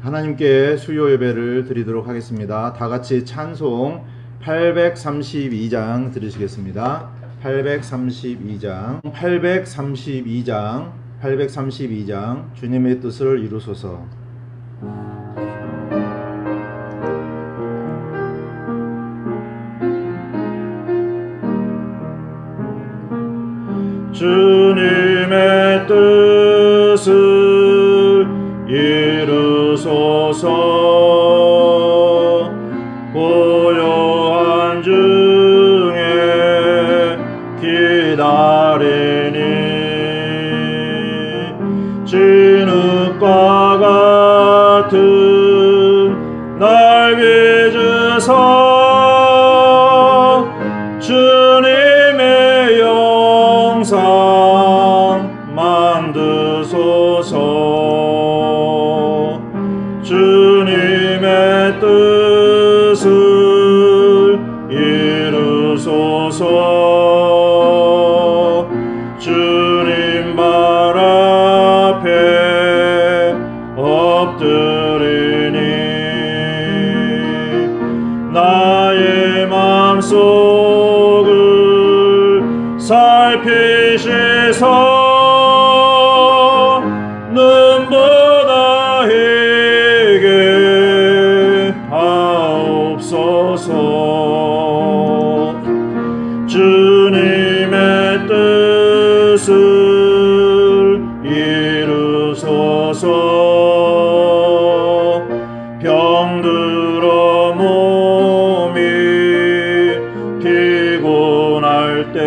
하나님께 수요 예배를 드리도록 하겠습니다. 다 같이 찬송 832장 들으시겠습니다. 832장 주님의 뜻을 이루소서. 주님의 뜻을 이루소서. 고요한 중에 기다리니 진흙과 같은 날 빚으사 주님의 영상 만드소서. 주님의 뜻을 이루소서. 주님 발 앞에 엎드리니 나의 맘속을 살피시소. 눈보다 희게 하옵소서. 주님의 뜻을 이루소서. 병들어 몸이 피곤할 때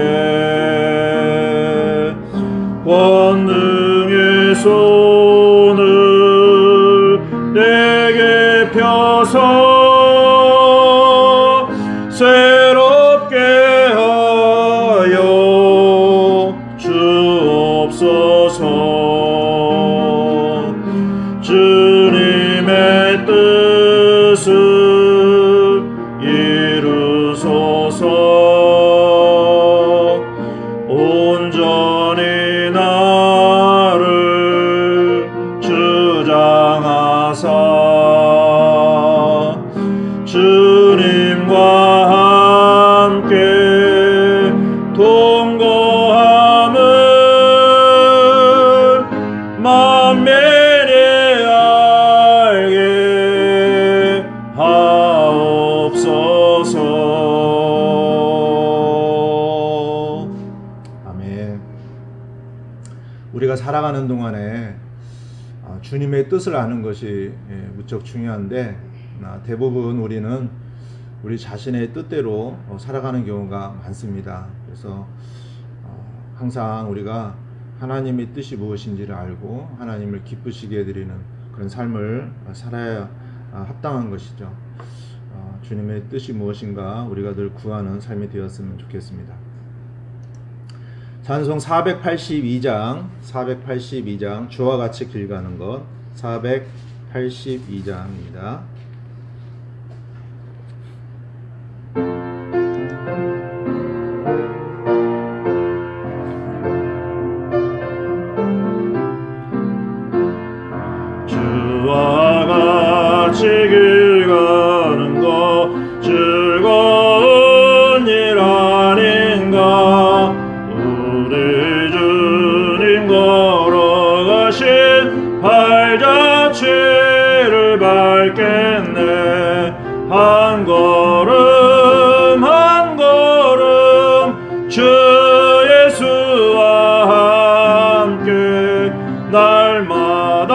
권능의 손을 내게 펴서 새롭게 하여 주옵소서. 주님의 뜻을 이루소서. 온전히 나를 주장하사 주님과 함께 동거함을 만민이 알게 하옵소서. 아멘. 우리가 살아가는 동안에 주님의 뜻을 아는 것이 무척 중요한데 대부분 우리는 우리 자신의 뜻대로 살아가는 경우가 많습니다. 그래서 항상 우리가 하나님의 뜻이 무엇인지를 알고 하나님을 기쁘시게 해드리는 그런 삶을 살아야 합당한 것이죠. 주님의 뜻이 무엇인가 우리가 늘 구하는 삶이 되었으면 좋겠습니다. 찬송 482장 주와 같이 길 가는 것 482장입니다. 주와 같이 길 가는 것 즐거운 일 아닌가. 우리 주님 걸어가신 발자취를 밟겠네. 한 걸음 한 걸음 주 예수와 함께 날마다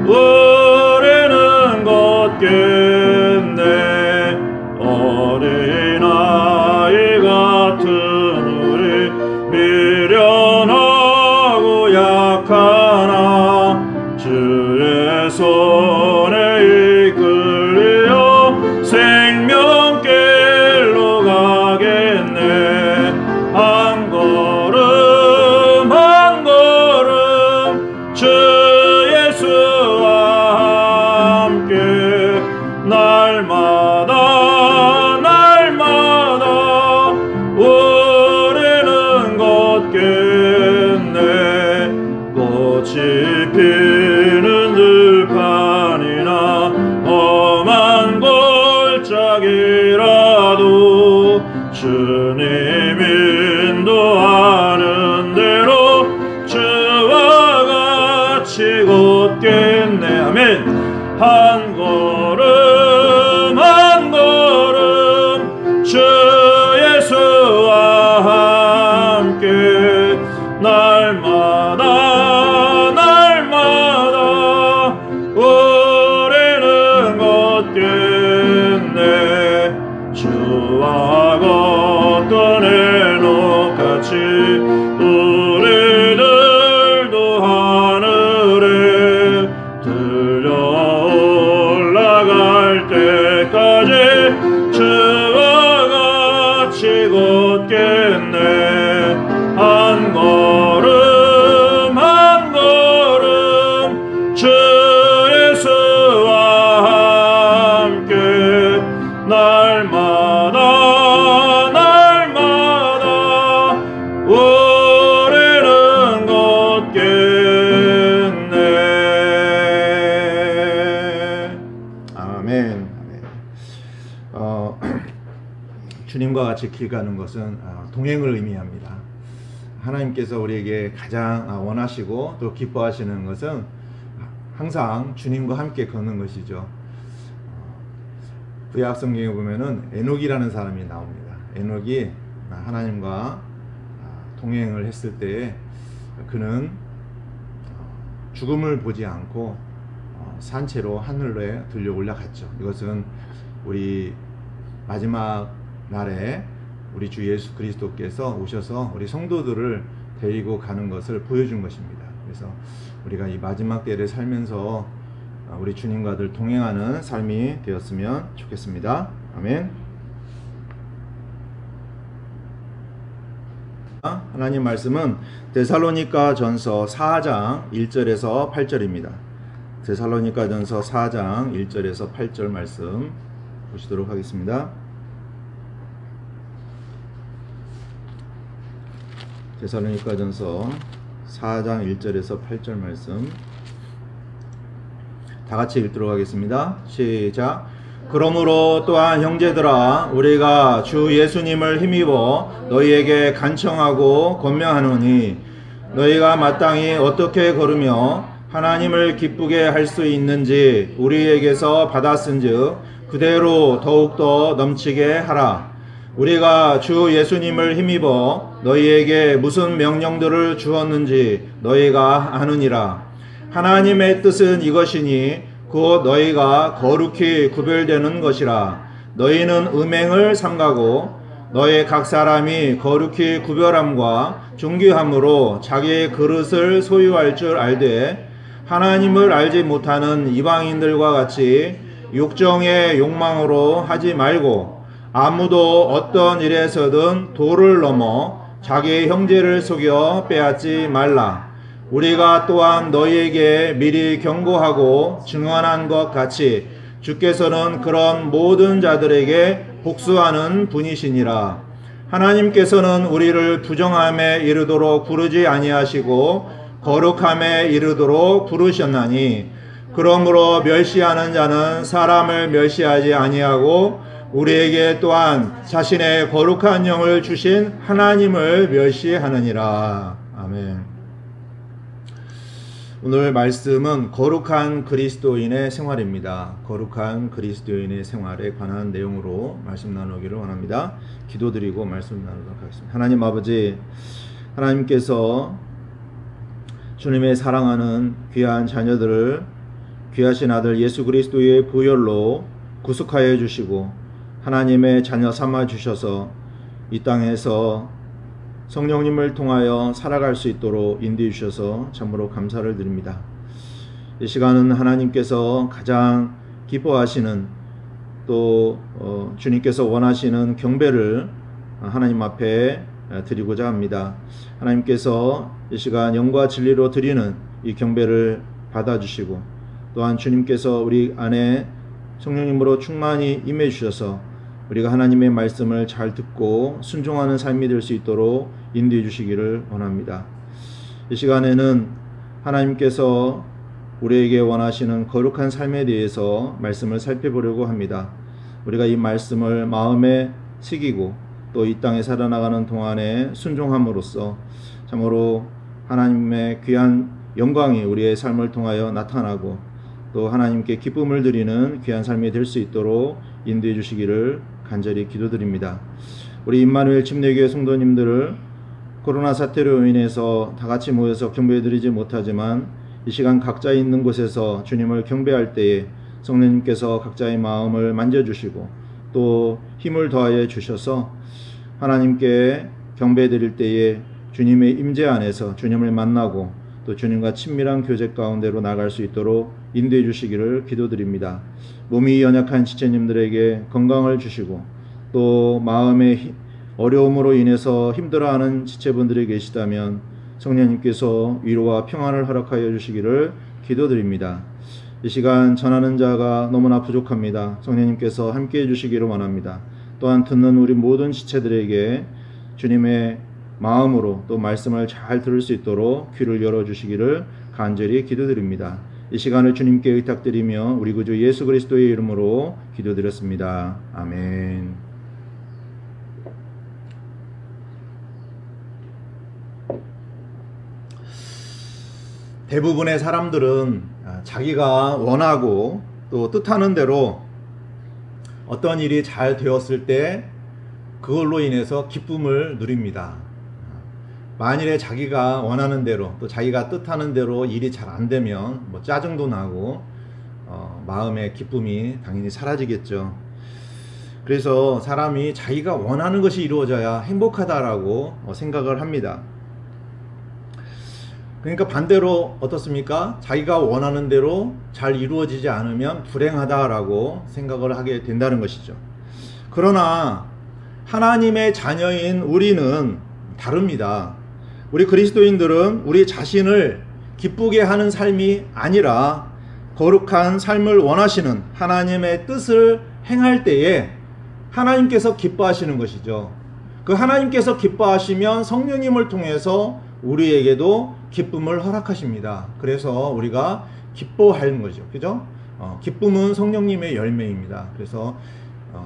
우리는 걷겠네. 어린아이 같은 우리 미련하고 약하나 주의 손에 이끌려 생명길로 주 예수와 함께 날마다 우리는 걷겠네. 주와 걷던 해노 같이 우리들도 하늘에 들려 올라갈 때까지 주와 같이 걷겠네. 한 걸음 한 걸음 주 예수와 함께 날마다 우리는 걷겠네. 아멘. 주님과 같이 길 가는 것은 동행을 의미합니다. 하나님께서 우리에게 가장 원하시고 또 기뻐하시는 것은 항상 주님과 함께 걷는 것이죠. 구약 성경에 보면은 에녹이라는 사람이 나옵니다. 에녹이 하나님과 동행을 했을 때 그는 죽음을 보지 않고 산채로 하늘에 들려 올라갔죠. 이것은 우리 마지막 날에 우리 주 예수 그리스도께서 오셔서 우리 성도들을 데리고 가는 것을 보여준 것입니다. 그래서 우리가 이 마지막 때를 살면서 우리 주님과 늘 동행하는 삶이 되었으면 좋겠습니다. 아멘. 하나님 말씀은 데살로니가 전서 4장 1절에서 8절입니다. 데살로니가 전서 4장 1절에서 8절 말씀 보시도록 하겠습니다. 데살로니가 전서 4장 1절에서 8절 말씀 다 같이 읽도록 하겠습니다. 시작. 그러므로 또한 형제들아 우리가 주 예수님을 힘입어 너희에게 간청하고 권면하노니 너희가 마땅히 어떻게 걸으며 하나님을 기쁘게 할 수 있는지 우리에게서 받았은즉 그대로 더욱더 넘치게 하라. 우리가 주 예수님을 힘입어 너희에게 무슨 명령들을 주었는지 너희가 아느니라. 하나님의 뜻은 이것이니 곧 너희가 거룩히 구별되는 것이라. 너희는 음행을 삼가고 너희 각 사람이 거룩히 구별함과 존귀함으로 자기의 그릇을 소유할 줄 알되 하나님을 알지 못하는 이방인들과 같이 육정의 욕망으로 하지 말고 아무도 어떤 일에서든 도를 넘어 자기의 형제를 속여 빼앗지 말라. 우리가 또한 너희에게 미리 경고하고 증언한 것 같이 주께서는 그런 모든 자들에게 복수하는 분이시니라. 하나님께서는 우리를 부정함에 이르도록 부르지 아니하시고 거룩함에 이르도록 부르셨나니 그러므로 멸시하는 자는 사람을 멸시하지 아니하고 우리에게 또한 자신의 거룩한 영을 주신 하나님을 멸시하느니라. 아멘. 오늘 말씀은 거룩한 그리스도인의 생활입니다. 거룩한 그리스도인의 생활에 관한 내용으로 말씀 나누기를 원합니다. 기도드리고 말씀 나누도록 하겠습니다. 하나님 아버지, 하나님께서 주님의 사랑하는 귀한 자녀들을 귀하신 아들 예수 그리스도의 보혈로 구속하여 주시고 하나님의 자녀 삼아 주셔서 이 땅에서 성령님을 통하여 살아갈 수 있도록 인도해 주셔서 참으로 감사를 드립니다. 이 시간은 하나님께서 가장 기뻐하시는 또 주님께서 원하시는 경배를 하나님 앞에 드리고자 합니다. 하나님께서 이 시간 영과 진리로 드리는 이 경배를 받아주시고 또한 주님께서 우리 안에 성령님으로 충만히 임해 주셔서 우리가 하나님의 말씀을 잘 듣고 순종하는 삶이 될 수 있도록 인도해 주시기를 원합니다. 이 시간에는 하나님께서 우리에게 원하시는 거룩한 삶에 대해서 말씀을 살펴보려고 합니다. 우리가 이 말씀을 마음에 새기고 또 이 땅에 살아나가는 동안에 순종함으로써 참으로 하나님의 귀한 영광이 우리의 삶을 통하여 나타나고 또 하나님께 기쁨을 드리는 귀한 삶이 될 수 있도록 인도해 주시기를 간절히 기도드립니다. 우리 임마누엘 침례교회 성도님들을 코로나 사태로 인해서 다 같이 모여서 경배드리지 못하지만 이 시간 각자 있는 곳에서 주님을 경배할 때에 성령님께서 각자의 마음을 만져주시고 또 힘을 더하여 주셔서 하나님께 경배드릴 때에 주님의 임재 안에서 주님을 만나고 또 주님과 친밀한 교제 가운데로 나갈 수 있도록 인도해 주시기를 기도드립니다. 몸이 연약한 지체님들에게 건강을 주시고 또 마음의 어려움으로 인해서 힘들어하는 지체분들이 계시다면 성령님께서 위로와 평안을 허락하여 주시기를 기도드립니다. 이 시간 전하는 자가 너무나 부족합니다. 성령님께서 함께해 주시기를 원합니다. 또한 듣는 우리 모든 지체들에게 주님의 마음으로 또 말씀을 잘 들을 수 있도록 귀를 열어주시기를 간절히 기도드립니다. 이 시간을 주님께 의탁드리며 우리 구주 예수 그리스도의 이름으로 기도드렸습니다. 아멘. 대부분의 사람들은 자기가 원하고 또 뜻하는 대로 어떤 일이 잘 되었을 때 그걸로 인해서 기쁨을 누립니다. 만일에 자기가 원하는 대로 또 자기가 뜻하는 대로 일이 잘 안 되면 뭐 짜증도 나고 마음의 기쁨이 당연히 사라지겠죠. 그래서 사람이 자기가 원하는 것이 이루어져야 행복하다라고 생각을 합니다. 그러니까 반대로 어떻습니까? 자기가 원하는 대로 잘 이루어지지 않으면 불행하다라고 생각을 하게 된다는 것이죠. 그러나 하나님의 자녀인 우리는 다릅니다. 우리 그리스도인들은 우리 자신을 기쁘게 하는 삶이 아니라 거룩한 삶을 원하시는 하나님의 뜻을 행할 때에 하나님께서 기뻐하시는 것이죠. 그 하나님께서 기뻐하시면 성령님을 통해서 우리에게도 기쁨을 허락하십니다. 그래서 우리가 기뻐하는 거죠. 그죠? 기쁨은 성령님의 열매입니다. 그래서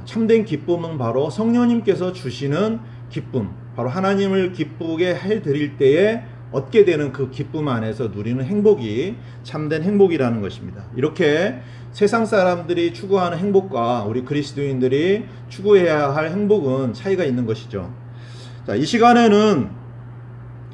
참된 기쁨은 바로 성령님께서 주시는 기쁨, 바로 하나님을 기쁘게 해드릴 때에 얻게 되는 그 기쁨 안에서 누리는 행복이 참된 행복이라는 것입니다. 이렇게 세상 사람들이 추구하는 행복과 우리 그리스도인들이 추구해야 할 행복은 차이가 있는 것이죠. 자, 이 시간에는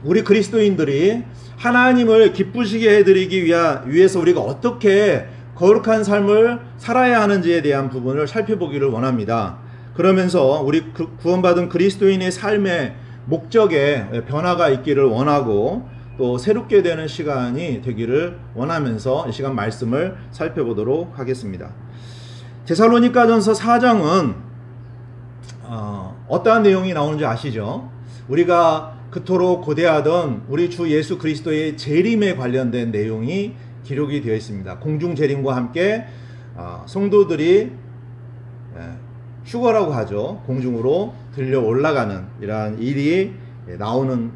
우리 그리스도인들이 하나님을 기쁘시게 해드리기 위해서 우리가 어떻게 거룩한 삶을 살아야 하는지에 대한 부분을 살펴보기를 원합니다. 그러면서 우리 구원받은 그리스도인의 삶의 목적에 변화가 있기를 원하고 또 새롭게 되는 시간이 되기를 원하면서 이 시간 말씀을 살펴보도록 하겠습니다. 데살로니가전서 4장은 어떠한 내용이 나오는지 아시죠? 우리가 그토록 고대하던 우리 주 예수 그리스도의 재림에 관련된 내용이 기록이 되어 있습니다. 공중 재림과 함께 성도들이 휴거라고 하죠. 공중으로 들려 올라가는 이러한 일이 나오는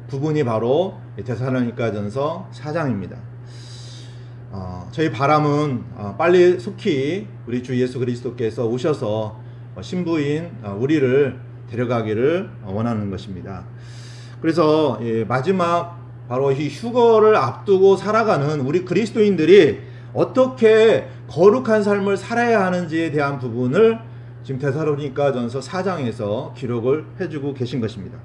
부분이 바로 데살로니가전서 4장입니다. 저희 바람은 빨리 속히 우리 주 예수 그리스도께서 오셔서 신부인 우리를 데려가기를 원하는 것입니다. 그래서 마지막 바로 이 휴거를 앞두고 살아가는 우리 그리스도인들이 어떻게 거룩한 삶을 살아야 하는지에 대한 부분을 지금 데살로니가전서 4장에서 기록을 해주고 계신 것입니다.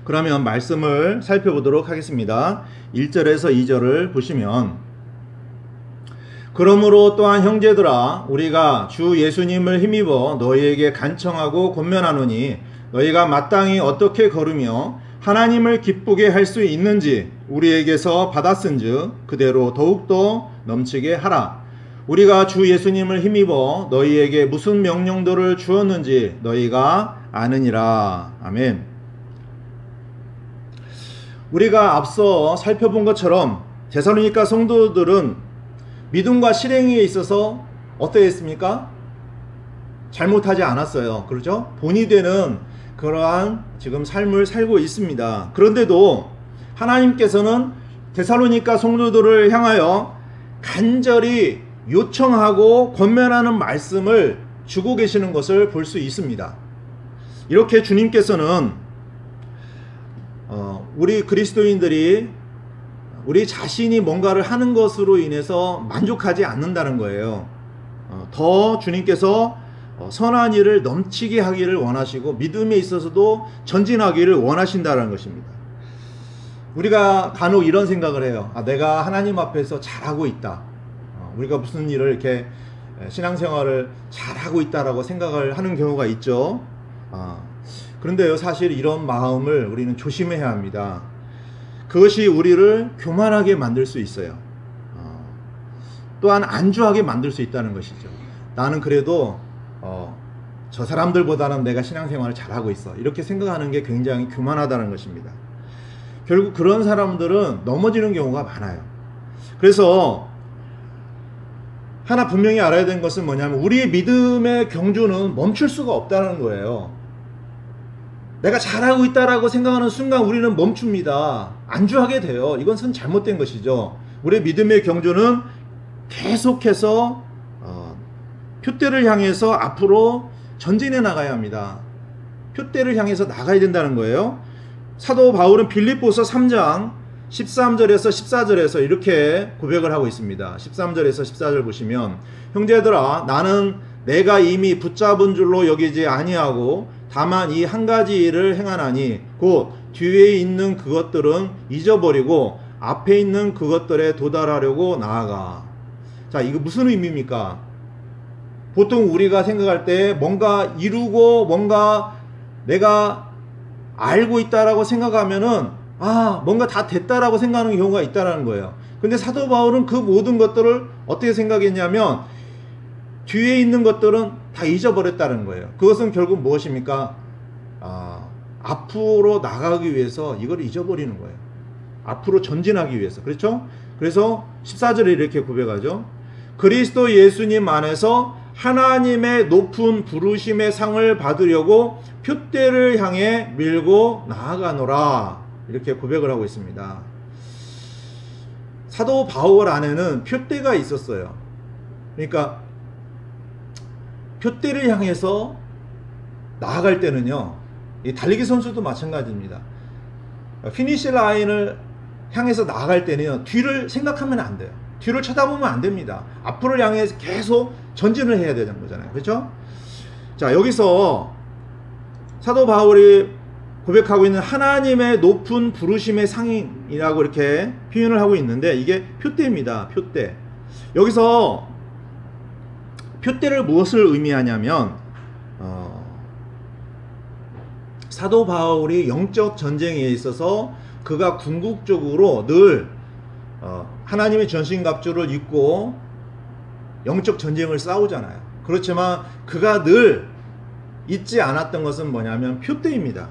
그러면 말씀을 살펴보도록 하겠습니다. 1절에서 2절을 보시면, 그러므로 또한 형제들아 우리가 주 예수님을 힘입어 너희에게 간청하고 권면하노니 너희가 마땅히 어떻게 걸으며 하나님을 기쁘게 할 수 있는지 우리에게서 받았은즉 그대로 더욱더 넘치게 하라. 우리가 주 예수님을 힘입어 너희에게 무슨 명령도를 주었는지 너희가 아느니라. 아멘. 우리가 앞서 살펴본 것처럼 데살로니가 성도들은 믿음과 실행에 있어서 어떠했습니까? 잘못하지 않았어요. 그렇죠? 본이 되는 그러한 지금 삶을 살고 있습니다. 그런데도 하나님께서는 데살로니가 성도들을 향하여 간절히 요청하고 권면하는 말씀을 주고 계시는 것을 볼 수 있습니다. 이렇게 주님께서는 우리 그리스도인들이 우리 자신이 뭔가를 하는 것으로 인해서 만족하지 않는다는 거예요. 더 주님께서 선한 일을 넘치게 하기를 원하시고 믿음에 있어서도 전진하기를 원하신다는 것입니다. 우리가 간혹 이런 생각을 해요. 내가 하나님 앞에서 잘하고 있다. 우리가 무슨 일을 이렇게 신앙생활을 잘하고 있다라고 생각을 하는 경우가 있죠. 그런데요, 사실 이런 마음을 우리는 조심해야 합니다. 그것이 우리를 교만하게 만들 수 있어요. 또한 안주하게 만들 수 있다는 것이죠. 나는 그래도 저 사람들보다는 내가 신앙생활을 잘하고 있어, 이렇게 생각하는 게 굉장히 교만하다는 것입니다. 결국 그런 사람들은 넘어지는 경우가 많아요. 그래서 하나 분명히 알아야 되는 것은 뭐냐면, 우리의 믿음의 경주는 멈출 수가 없다는 거예요. 내가 잘하고 있다라고 생각하는 순간 우리는 멈춥니다. 안주하게 돼요. 이것은 잘못된 것이죠. 우리의 믿음의 경주는 계속해서 표대를 향해서 앞으로 전진해 나가야 합니다. 표대를 향해서 나가야 된다는 거예요. 사도 바울은 빌립보서 3장 13절에서 14절에서 이렇게 고백을 하고 있습니다. 13절에서 14절 보시면, 형제들아, 나는 내가 이미 붙잡은 줄로 여기지 아니하고 다만 이 한 가지 일을 행하나니 곧 뒤에 있는 그것들은 잊어버리고 앞에 있는 그것들에 도달하려고 나아가. 자, 이거 무슨 의미입니까? 보통 우리가 생각할 때 뭔가 이루고 뭔가 내가 알고 있다라고 생각하면은 뭔가 다 됐다라고 생각하는 경우가 있다라는 거예요. 근데 사도 바울은 그 모든 것들을 어떻게 생각했냐면, 뒤에 있는 것들은 다 잊어버렸다는 거예요. 그것은 결국 무엇입니까? 앞으로 나가기 위해서 이걸 잊어버리는 거예요. 앞으로 전진하기 위해서. 그렇죠? 그래서 14절에 이렇게 고백하죠. 그리스도 예수님 안에서 하나님의 높은 부르심의 상을 받으려고 표대를 향해 밀고 나아가노라, 이렇게 고백을 하고 있습니다. 사도 바울 안에는 표대가 있었어요. 그러니까 표대를 향해서 나아갈 때는요, 이 달리기 선수도 마찬가지입니다. 피니시 라인을 향해서 나아갈 때는요, 뒤를 생각하면 안 돼요. 뒤를 쳐다보면 안 됩니다. 앞으로 향해서 계속 전진을 해야 되는 거잖아요. 그렇죠? 자, 여기서 사도 바울이 고백하고 있는 하나님의 높은 부르심의 상이라고 이렇게 표현을 하고 있는데, 이게 표대입니다. 표대. 여기서 표대를 무엇을 의미하냐면, 사도 바울이 영적 전쟁에 있어서 그가 궁극적으로 늘 하나님의 전신갑주를 입고 영적 전쟁을 싸우잖아요. 그렇지만 그가 늘 잊지 않았던 것은 뭐냐면 표대입니다.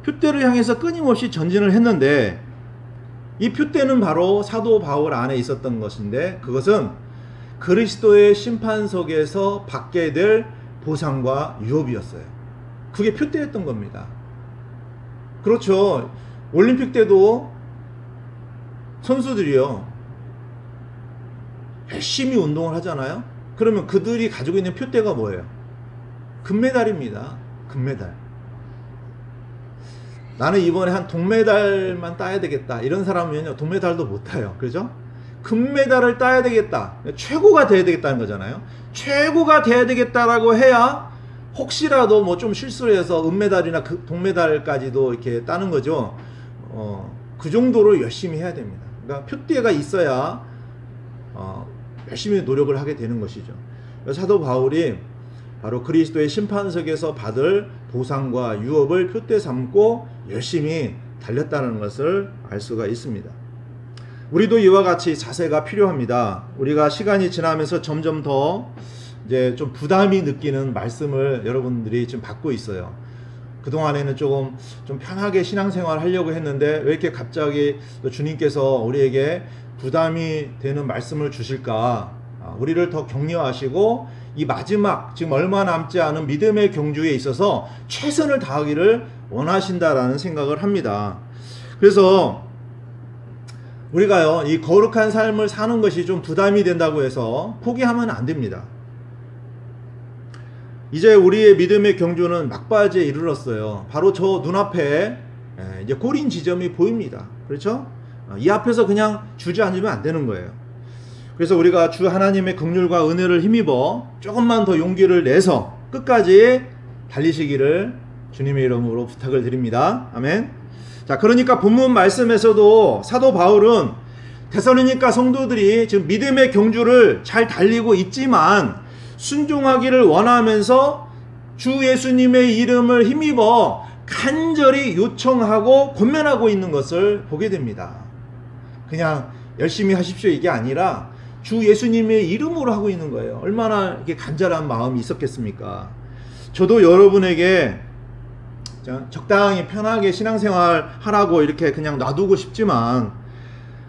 표대를 향해서 끊임없이 전진을 했는데, 이 표대는 바로 사도 바울 안에 있었던 것인데, 그것은 그리스도의 심판석에서 받게 될 보상과 유업이었어요. 그게 표대였던 겁니다. 그렇죠. 올림픽 때도 선수들이요, 열심히 운동을 하잖아요. 그러면 그들이 가지고 있는 표대가 뭐예요? 금메달입니다. 금메달. 나는 이번에 한 동메달만 따야 되겠다, 이런 사람은요, 동메달도 못 따요. 그죠? 금메달을 따야 되겠다, 최고가 돼야 되겠다는 거잖아요. 최고가 돼야 되겠다라고 해야 혹시라도 뭐 좀 실수를 해서 은메달이나 동메달까지도 이렇게 따는 거죠. 그 정도로 열심히 해야 됩니다. 그러니까 표대가 있어야 열심히 노력을 하게 되는 것이죠. 사도 바울이 바로 그리스도의 심판석에서 받을 보상과 유업을 표대 삼고 열심히 달렸다는 것을 알 수가 있습니다. 우리도 이와 같이 자세가 필요합니다. 우리가 시간이 지나면서 점점 더 이제 좀 부담이 느끼는 말씀을 여러분들이 지금 받고 있어요. 그동안에는 좀 편하게 신앙생활 하려고 했는데, 왜 이렇게 갑자기 주님께서 우리에게 부담이 되는 말씀을 주실까? 우리를 더 격려하시고 이 마지막 지금 얼마 남지 않은 믿음의 경주에 있어서 최선을 다하기를 원하신다라는 생각을 합니다. 그래서 우리가요, 이 거룩한 삶을 사는 것이 좀 부담이 된다고 해서 포기하면 안 됩니다. 이제 우리의 믿음의 경주는 막바지에 이르렀어요. 바로 저 눈앞에 이제 꼬린 지점이 보입니다. 그렇죠? 이 앞에서 그냥 주저앉으면 안 되는 거예요. 그래서 우리가 주 하나님의 긍휼과 은혜를 힘입어 조금만 더 용기를 내서 끝까지 달리시기를 주님의 이름으로 부탁을 드립니다. 아멘. 자, 그러니까 본문 말씀에서도 사도 바울은 데살로니가 성도들이 지금 믿음의 경주를 잘 달리고 있지만 순종하기를 원하면서 주 예수님의 이름을 힘입어 간절히 요청하고 권면하고 있는 것을 보게 됩니다. 그냥 열심히 하십시오 이게 아니라 주 예수님의 이름으로 하고 있는 거예요. 얼마나 이렇게 간절한 마음이 있었겠습니까? 저도 여러분에게 적당히 편하게 신앙생활 하라고 이렇게 그냥 놔두고 싶지만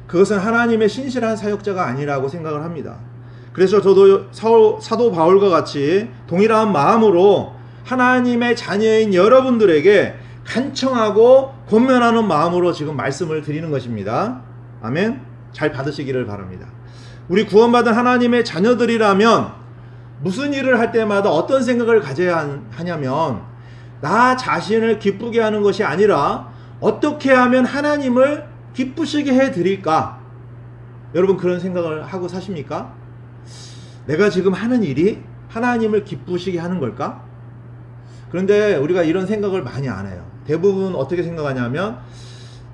그것은 하나님의 신실한 사역자가 아니라고 생각을 합니다. 그래서 저도 사도 바울과 같이 동일한 마음으로 하나님의 자녀인 여러분들에게 간청하고 권면하는 마음으로 지금 말씀을 드리는 것입니다. 아멘. 잘 받으시기를 바랍니다. 우리 구원받은 하나님의 자녀들이라면 무슨 일을 할 때마다 어떤 생각을 가져야 하냐면 나 자신을 기쁘게 하는 것이 아니라 어떻게 하면 하나님을 기쁘시게 해드릴까? 여러분 그런 생각을 하고 사십니까? 내가 지금 하는 일이 하나님을 기쁘시게 하는 걸까? 그런데 우리가 이런 생각을 많이 안 해요. 대부분 어떻게 생각하냐면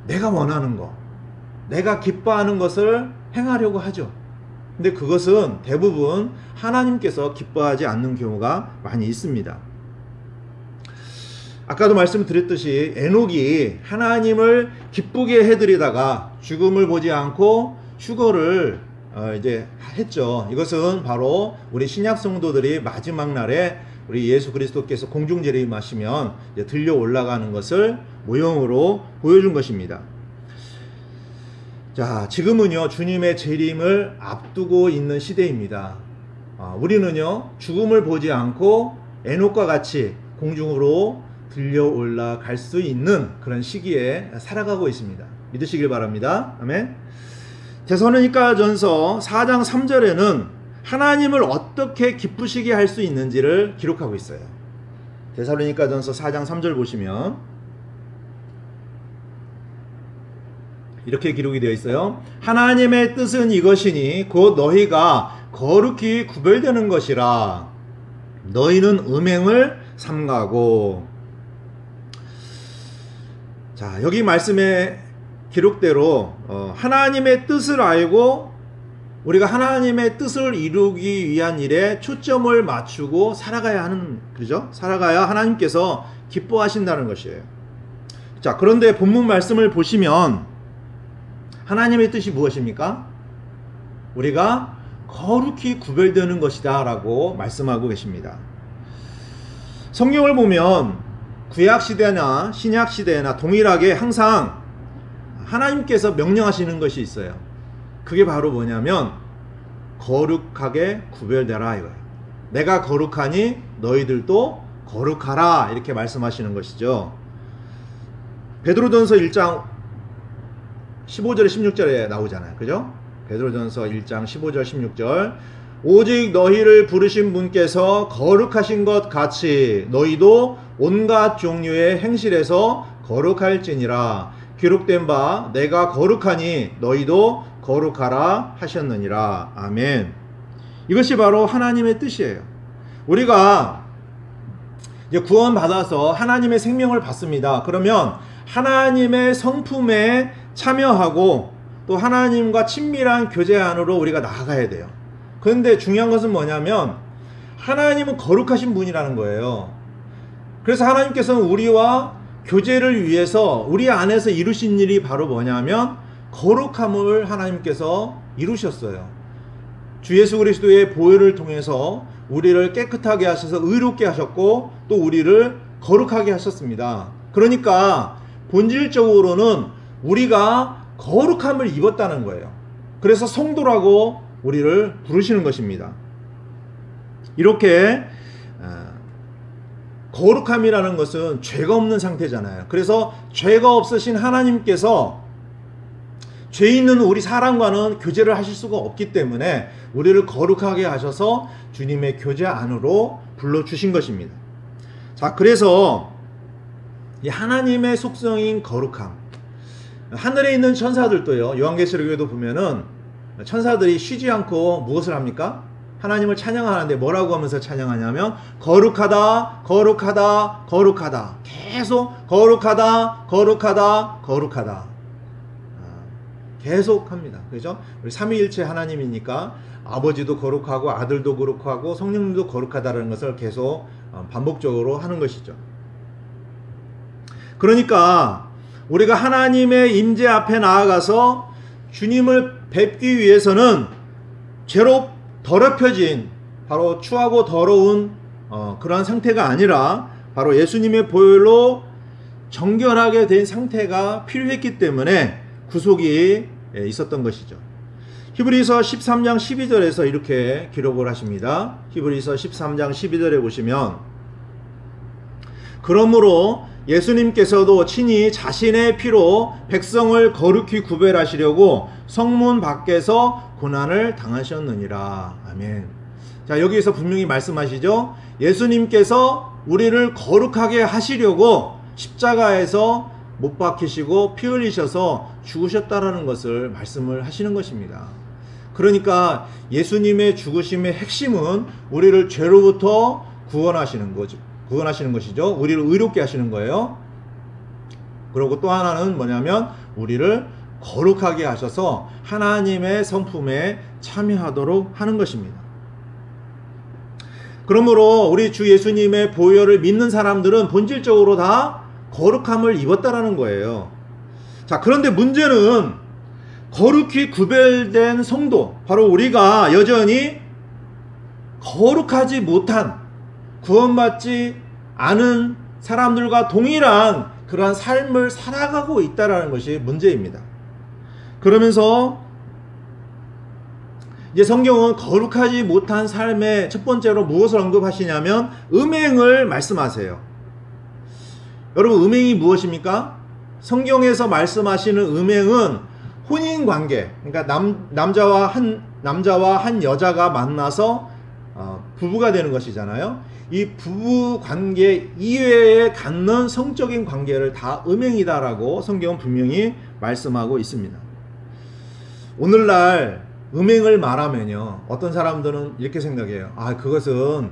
내가 원하는 거, 내가 기뻐하는 것을 행하려고 하죠. 근데 그것은 대부분 하나님께서 기뻐하지 않는 경우가 많이 있습니다. 아까도 말씀드렸듯이 에녹이 하나님을 기쁘게 해드리다가 죽음을 보지 않고 휴거를 이제 했죠. 이것은 바로 우리 신약 성도들이 마지막 날에 우리 예수 그리스도께서 공중 재림하시면 들려 올라가는 것을 모형으로 보여준 것입니다. 자, 지금은요 주님의 재림을 앞두고 있는 시대입니다. 우리는요 죽음을 보지 않고 에녹과 같이 공중으로 들려 올라갈 수 있는 그런 시기에 살아가고 있습니다. 믿으시길 바랍니다. 아멘. 데살로니가전서 4장 3절에는 하나님을 어떻게 기쁘시게 할 수 있는지를 기록하고 있어요. 데살로니가전서 4장 3절 보시면 이렇게 기록이 되어 있어요. 하나님의 뜻은 이것이니 곧 너희가 거룩히 구별되는 것이라. 너희는 음행을 삼가고. 자, 여기 말씀의 기록대로 하나님의 뜻을 알고 우리가 하나님의 뜻을 이루기 위한 일에 초점을 맞추고 살아가야 하는, 그죠? 살아가야 하나님께서 기뻐하신다는 것이에요. 자, 그런데 본문 말씀을 보시면 하나님의 뜻이 무엇입니까? 우리가 거룩히 구별되는 것이다 라고 말씀하고 계십니다. 성경을 보면 구약시대나 신약시대나 동일하게 항상 하나님께서 명령하시는 것이 있어요. 그게 바로 뭐냐면 거룩하게 구별되라 이거예요. 내가 거룩하니 너희들도 거룩하라 이렇게 말씀하시는 것이죠. 베드로전서 1장 15절에 16절에 나오잖아요. 그죠? 베드로전서 1장 15절 16절 오직 너희를 부르신 분께서 거룩하신 것 같이 너희도 온갖 종류의 행실에서 거룩할지니라. 기록된 바 내가 거룩하니 너희도 거룩하라 하셨느니라. 아멘. 이것이 바로 하나님의 뜻이에요. 우리가 이제 구원받아서 하나님의 생명을 받습니다. 그러면 하나님의 성품에 참여하고 또 하나님과 친밀한 교제 안으로 우리가 나아가야 돼요. 그런데 중요한 것은 뭐냐면 하나님은 거룩하신 분이라는 거예요. 그래서 하나님께서는 우리와 교제를 위해서 우리 안에서 이루신 일이 바로 뭐냐면 거룩함을 하나님께서 이루셨어요. 주 예수 그리스도의 보혈을 통해서 우리를 깨끗하게 하셔서 의롭게 하셨고 또 우리를 거룩하게 하셨습니다. 그러니까 본질적으로는 우리가 거룩함을 입었다는 거예요. 그래서 성도라고 우리를 부르시는 것입니다. 이렇게 거룩함이라는 것은 죄가 없는 상태잖아요. 그래서 죄가 없으신 하나님께서 죄 있는 우리 사람과는 교제를 하실 수가 없기 때문에 우리를 거룩하게 하셔서 주님의 교제 안으로 불러주신 것입니다. 자, 그래서 이 하나님의 속성인 거룩함, 하늘에 있는 천사들도요, 요한계시록에도 보면은 천사들이 쉬지 않고 무엇을 합니까? 하나님을 찬양하는데 뭐라고 하면서 찬양하냐면 거룩하다 거룩하다 거룩하다, 계속 거룩하다 거룩하다 거룩하다 계속 합니다. 그죠? 우리 삼위일체 하나님이니까 아버지도 거룩하고 아들도 거룩하고 성령님도 거룩하다는 것을 계속 반복적으로 하는 것이죠. 그러니까 우리가 하나님의 임재 앞에 나아가서 주님을 뵙기 위해서는 죄로 더럽혀진 바로 추하고 더러운 그러한 상태가 아니라 바로 예수님의 보혈로 정결하게 된 상태가 필요했기 때문에 구속이 있었던 것이죠. 히브리서 13장 12절에서 이렇게 기록을 하십니다. 히브리서 13장 12절에 보시면 그러므로 예수님께서도 친히 자신의 피로 백성을 거룩히 구별하시려고 성문 밖에서 고난을 당하셨느니라. 아멘. 자, 여기에서 분명히 말씀하시죠. 예수님께서 우리를 거룩하게 하시려고 십자가에서 못 박히시고 피 흘리셔서 죽으셨다라는 것을 말씀을 하시는 것입니다. 그러니까 예수님의 죽으심의 핵심은 우리를 죄로부터 구원하시는 것이죠. 우리를 의롭게 하시는 거예요. 그리고 또 하나는 뭐냐면 우리를 거룩하게 하셔서 하나님의 성품에 참여하도록 하는 것입니다. 그러므로 우리 주 예수님의 보혈을 믿는 사람들은 본질적으로 다 거룩함을 입었다라는 거예요. 자, 그런데 문제는 거룩히 구별된 성도, 바로 우리가 여전히 거룩하지 못한, 구원받지 않은 사람들과 동일한 그러한 삶을 살아가고 있다는 것이 문제입니다. 그러면서 이제 성경은 거룩하지 못한 삶의 첫 번째로 무엇을 언급하시냐면 음행을 말씀하세요. 여러분, 음행이 무엇입니까? 성경에서 말씀하시는 음행은 혼인관계, 그러니까 남자와 한 여자가 만나서 부부가 되는 것이잖아요. 이 부부 관계 이외에 갖는 성적인 관계를 다 음행이다라고 성경은 분명히 말씀하고 있습니다. 오늘날 음행을 말하면요, 어떤 사람들은 이렇게 생각해요. 아, 그것은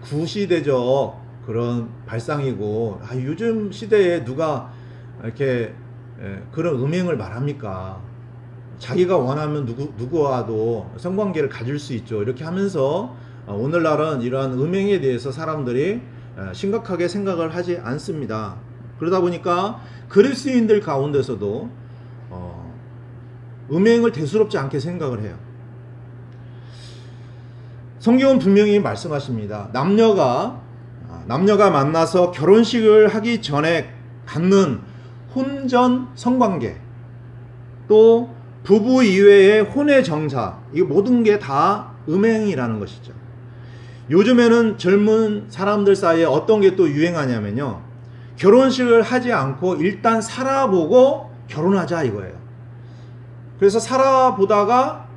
구시대적 그런 발상이고, 요즘 시대에 누가 이렇게 그런 음행을 말합니까? 자기가 원하면 누구와도 성관계를 가질 수 있죠. 이렇게 하면서 오늘날은 이러한 음행에 대해서 사람들이 심각하게 생각을 하지 않습니다. 그러다 보니까 그리스도인들 가운데서도 음행을 대수롭지 않게 생각을 해요. 성경은 분명히 말씀하십니다. 남녀가 만나서 결혼식을 하기 전에 갖는 혼전 성관계, 또 부부 이외의 혼의 정사, 이 모든 게 다 음행이라는 것이죠. 요즘에는 젊은 사람들 사이에 어떤 게 또 유행하냐면요, 결혼식을 하지 않고 일단 살아보고 결혼하자 이거예요. 그래서 살아보다가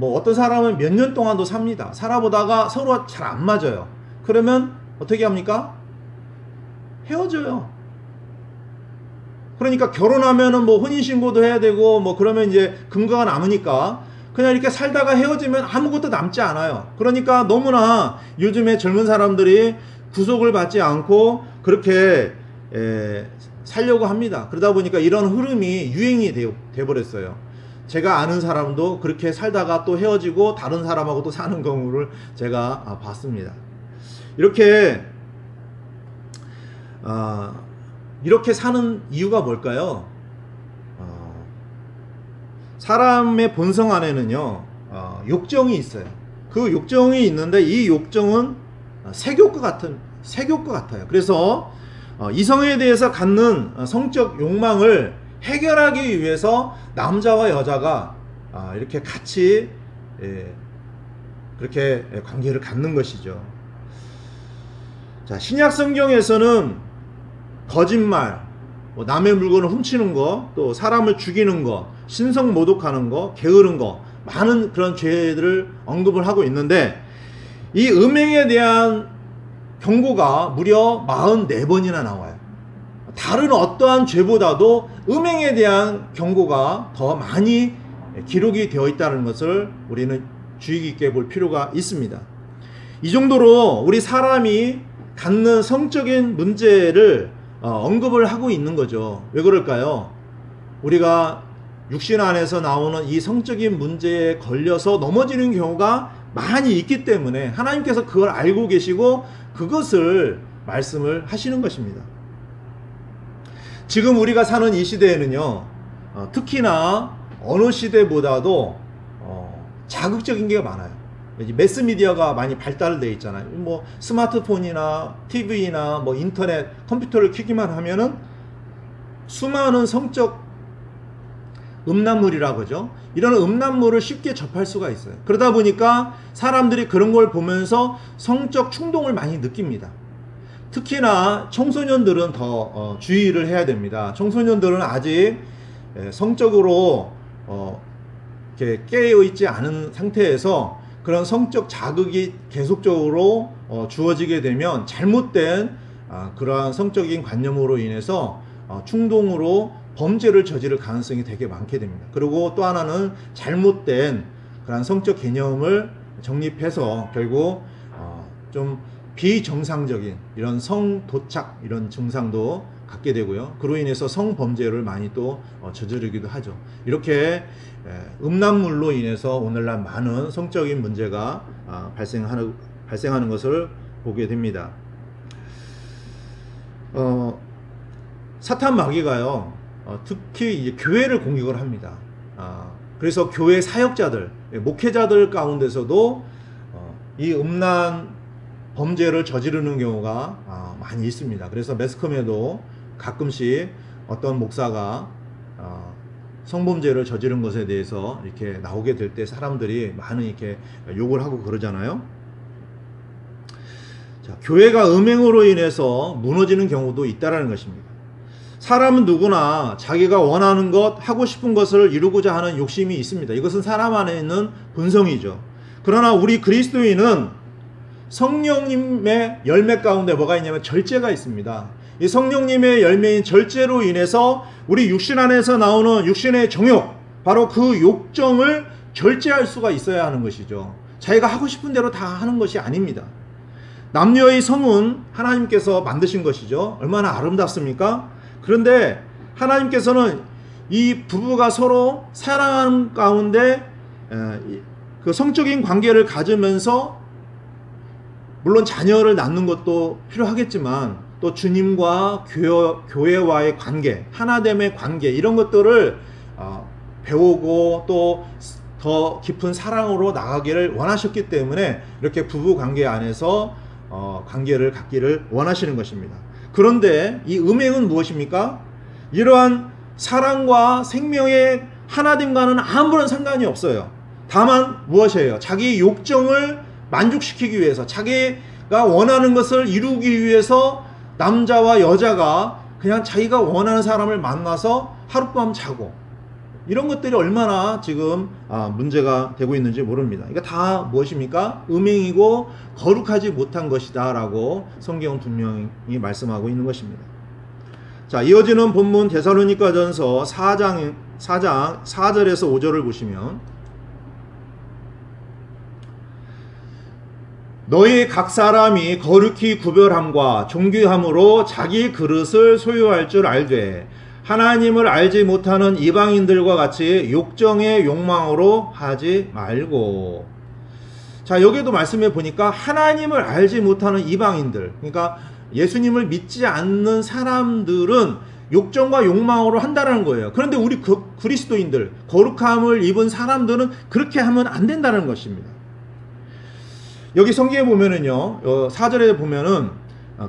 어떤 사람은 몇 년 동안도 삽니다. 살아보다가 서로 잘 안 맞아요. 그러면 어떻게 합니까? 헤어져요. 그러니까 결혼하면은 혼인신고도 해야 되고 그러면 이제 금가가 남으니까 그냥 이렇게 살다가 헤어지면 아무것도 남지 않아요. 그러니까 너무나 요즘에 젊은 사람들이 구속을 받지 않고 그렇게 살려고 합니다. 그러다 보니까 이런 흐름이 유행이 돼버렸어요. 제가 아는 사람도 그렇게 살다가 또 헤어지고 다른 사람하고 또 사는 경우를 제가 봤습니다. 이렇게 사는 이유가 뭘까요? 사람의 본성 안에는요, 욕정이 있어요. 그 욕정이 있는데 이 욕정은 색욕과 같아요. 그래서 이성에 대해서 갖는 성적 욕망을 해결하기 위해서 남자와 여자가 이렇게 같이 그렇게 관계를 갖는 것이죠. 자, 신약 성경에서는 거짓말, 남의 물건을 훔치는 거, 또 사람을 죽이는 거, 신성 모독하는 거, 게으른 거, 많은 그런 죄들을 언급을 하고 있는데 이 음행에 대한 경고가 무려 44번이나 나와요. 다른 어떠한 죄보다도 음행에 대한 경고가 더 많이 기록이 되어 있다는 것을 우리는 주의 깊게 볼 필요가 있습니다. 이 정도로 우리 사람이 갖는 성적인 문제를 언급을 하고 있는 거죠. 왜 그럴까요? 우리가 육신 안에서 나오는 이 성적인 문제에 걸려서 넘어지는 경우가 많이 있기 때문에 하나님께서 그걸 알고 계시고 그것을 말씀을 하시는 것입니다. 지금 우리가 사는 이 시대에는요, 특히나 어느 시대보다도 자극적인 게 많아요. 매스미디어가 많이 발달되어 있잖아요. 뭐 스마트폰이나 TV나 뭐 인터넷, 컴퓨터를 켜기만 하면은 수많은 성적 음란물이라고 하죠. 이런 음란물을 쉽게 접할 수가 있어요. 그러다 보니까 사람들이 그런 걸 보면서 성적 충동을 많이 느낍니다. 특히나 청소년들은 더 주의를 해야 됩니다. 청소년들은 아직 성적으로 이렇게 깨어있지 않은 상태에서 그런 성적 자극이 계속적으로 주어지게 되면 잘못된 그러한 성적인 관념으로 인해서 충동으로 범죄를 저지를 가능성이 되게 많게 됩니다. 그리고 또 하나는 잘못된 그런 성적 개념을 정립해서 결국 좀 비정상적인 이런 성도착 이런 증상도 갖게 되고요. 그로 인해서 성범죄를 많이 또 저지르기도 하죠. 이렇게 음란물로 인해서 오늘날 많은 성적인 문제가 발생하는 것을 보게 됩니다. 사탄 마귀가요, 특히 이제 교회를 공격을 합니다. 그래서 교회 사역자들, 목회자들 가운데서도 이 음란 범죄를 저지르는 경우가 많이 있습니다. 그래서 매스컴에도 가끔씩 어떤 목사가 성범죄를 저지른 것에 대해서 이렇게 나오게 될 때 사람들이 많은 이렇게 욕을 하고 그러잖아요. 자, 교회가 음행으로 인해서 무너지는 경우도 있다라는 것입니다. 사람은 누구나 자기가 원하는 것, 하고 싶은 것을 이루고자 하는 욕심이 있습니다. 이것은 사람 안에 있는 본성이죠. 그러나 우리 그리스도인은 성령님의 열매 가운데 뭐가 있냐면 절제가 있습니다. 이 성령님의 열매인 절제로 인해서 우리 육신 안에서 나오는 육신의 정욕, 바로 그 욕정을 절제할 수가 있어야 하는 것이죠. 자기가 하고 싶은 대로 다 하는 것이 아닙니다. 남녀의 성은 하나님께서 만드신 것이죠. 얼마나 아름답습니까? 그런데 하나님께서는 이 부부가 서로 사랑하는 가운데 그 성적인 관계를 가지면서 물론 자녀를 낳는 것도 필요하겠지만 또 주님과 교회와의 관계, 하나됨의 관계 이런 것들을 배우고 또 더 깊은 사랑으로 나가기를 원하셨기 때문에 이렇게 부부 관계 안에서 관계를 갖기를 원하시는 것입니다. 그런데 이 음행은 무엇입니까? 이러한 사랑과 생명의 하나됨과는 아무런 상관이 없어요. 다만 무엇이에요? 자기 욕정을 만족시키기 위해서, 자기가 원하는 것을 이루기 위해서 남자와 여자가 그냥 자기가 원하는 사람을 만나서 하룻밤 자고, 이런 것들이 얼마나 지금 문제가 되고 있는지 모릅니다. 이거 다 무엇입니까? 음행이고 거룩하지 못한 것이다 라고 성경은 분명히 말씀하고 있는 것입니다. 자, 이어지는 본문 데살로니가전서 4장 4절에서 5절을 보시면, 너희 각 사람이 거룩히 구별함과 존귀함으로 자기 그릇을 소유할 줄 알되 하나님을 알지 못하는 이방인들과 같이 욕정의 욕망으로 하지 말고. 자, 여기도 말씀해 보니까 하나님을 알지 못하는 이방인들, 그러니까 예수님을 믿지 않는 사람들은 욕정과 욕망으로 한다는 거예요. 그런데 우리 그리스도인들, 거룩함을 입은 사람들은 그렇게 하면 안 된다는 것입니다. 여기 성경에 보면은요, 4절에 보면은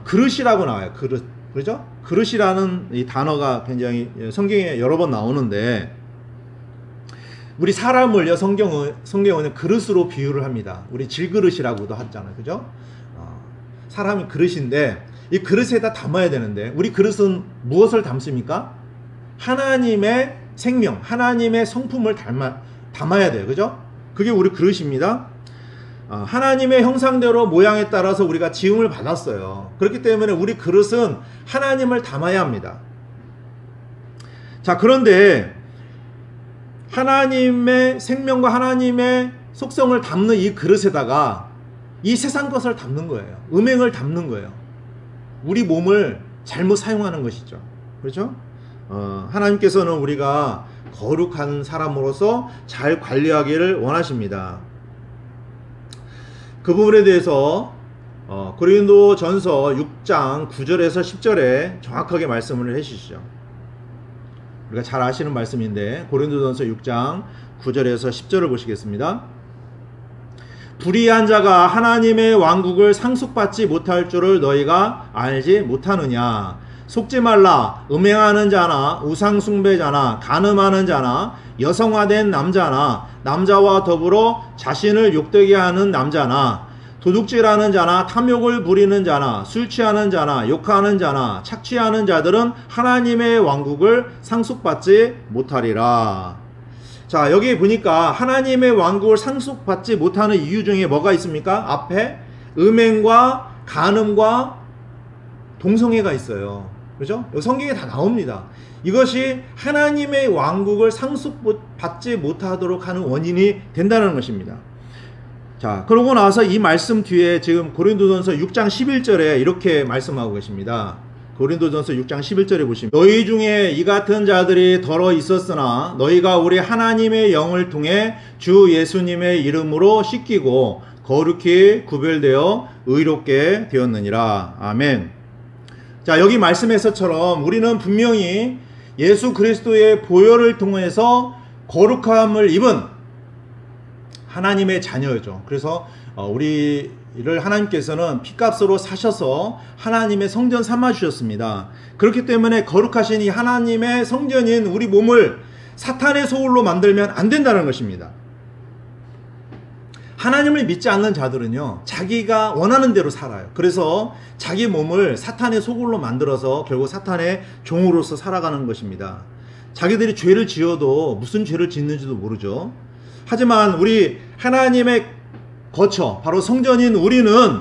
그릇이라고 나와요. 그릇. 그렇죠? 그릇이라는 이 단어가 굉장히 성경에 여러 번 나오는데, 우리 사람을요, 성경은 그릇으로 비유를 합니다. 우리 질그릇이라고도 하잖아요. 그죠? 사람이 그릇인데, 이 그릇에다 담아야 되는데, 우리 그릇은 무엇을 담습니까? 하나님의 생명, 하나님의 성품을 담아야 돼요. 그죠? 그게 우리 그릇입니다. 하나님의 형상대로 모양에 따라서 우리가 지음을 받았어요. 그렇기 때문에 우리 그릇은 하나님을 담아야 합니다. 자, 그런데 하나님의 생명과 하나님의 속성을 담는 이 그릇에다가 이 세상 것을 담는 거예요. 음행을 담는 거예요. 우리 몸을 잘못 사용하는 것이죠. 그렇죠? 하나님께서는 우리가 거룩한 사람으로서 잘 관리하기를 원하십니다. 그 부분에 대해서 고린도전서 6장 9절에서 10절에 정확하게 말씀을 해주시죠. 우리가 잘 아시는 말씀인데 고린도전서 6장 9절에서 10절을 보시겠습니다. 불의한 자가 하나님의 왕국을 상속받지 못할 줄을 너희가 알지 못하느냐. 속지 말라. 음행하는 자나 우상숭배자나 간음하는 자나 여성화된 남자나 남자와 더불어 자신을 욕되게 하는 남자나 도둑질하는 자나 탐욕을 부리는 자나 술 취하는 자나 욕하는 자나 착취하는 자들은 하나님의 왕국을 상속받지 못하리라. 자, 여기 보니까 하나님의 왕국을 상속받지 못하는 이유 중에 뭐가 있습니까? 앞에 음행과 간음과 동성애가 있어요. 그렇죠? 성경에 다 나옵니다. 이것이 하나님의 왕국을 상속받지 못하도록 하는 원인이 된다는 것입니다. 자, 그러고 나서 이 말씀 뒤에 지금 고린도전서 6장 11절에 이렇게 말씀하고 계십니다. 고린도전서 6장 11절에 보시면 너희 중에 이 같은 자들이 덜어 있었으나 너희가 우리 하나님의 영을 통해 주 예수님의 이름으로 씻기고 거룩히 구별되어 의롭게 되었느니라. 아멘. 자, 여기 말씀에서처럼 우리는 분명히 예수 그리스도의 보혈을 통해서 거룩함을 입은 하나님의 자녀죠. 그래서 우리를 하나님께서는 피값으로 사셔서 하나님의 성전 삼아 주셨습니다. 그렇기 때문에 거룩하신 이 하나님의 성전인 우리 몸을 사탄의 소울로 만들면 안 된다는 것입니다. 하나님을 믿지 않는 자들은요, 자기가 원하는 대로 살아요. 그래서 자기 몸을 사탄의 소굴로 만들어서 결국 사탄의 종으로서 살아가는 것입니다. 자기들이 죄를 지어도 무슨 죄를 짓는지도 모르죠. 하지만 우리 하나님의 거처, 바로 성전인 우리는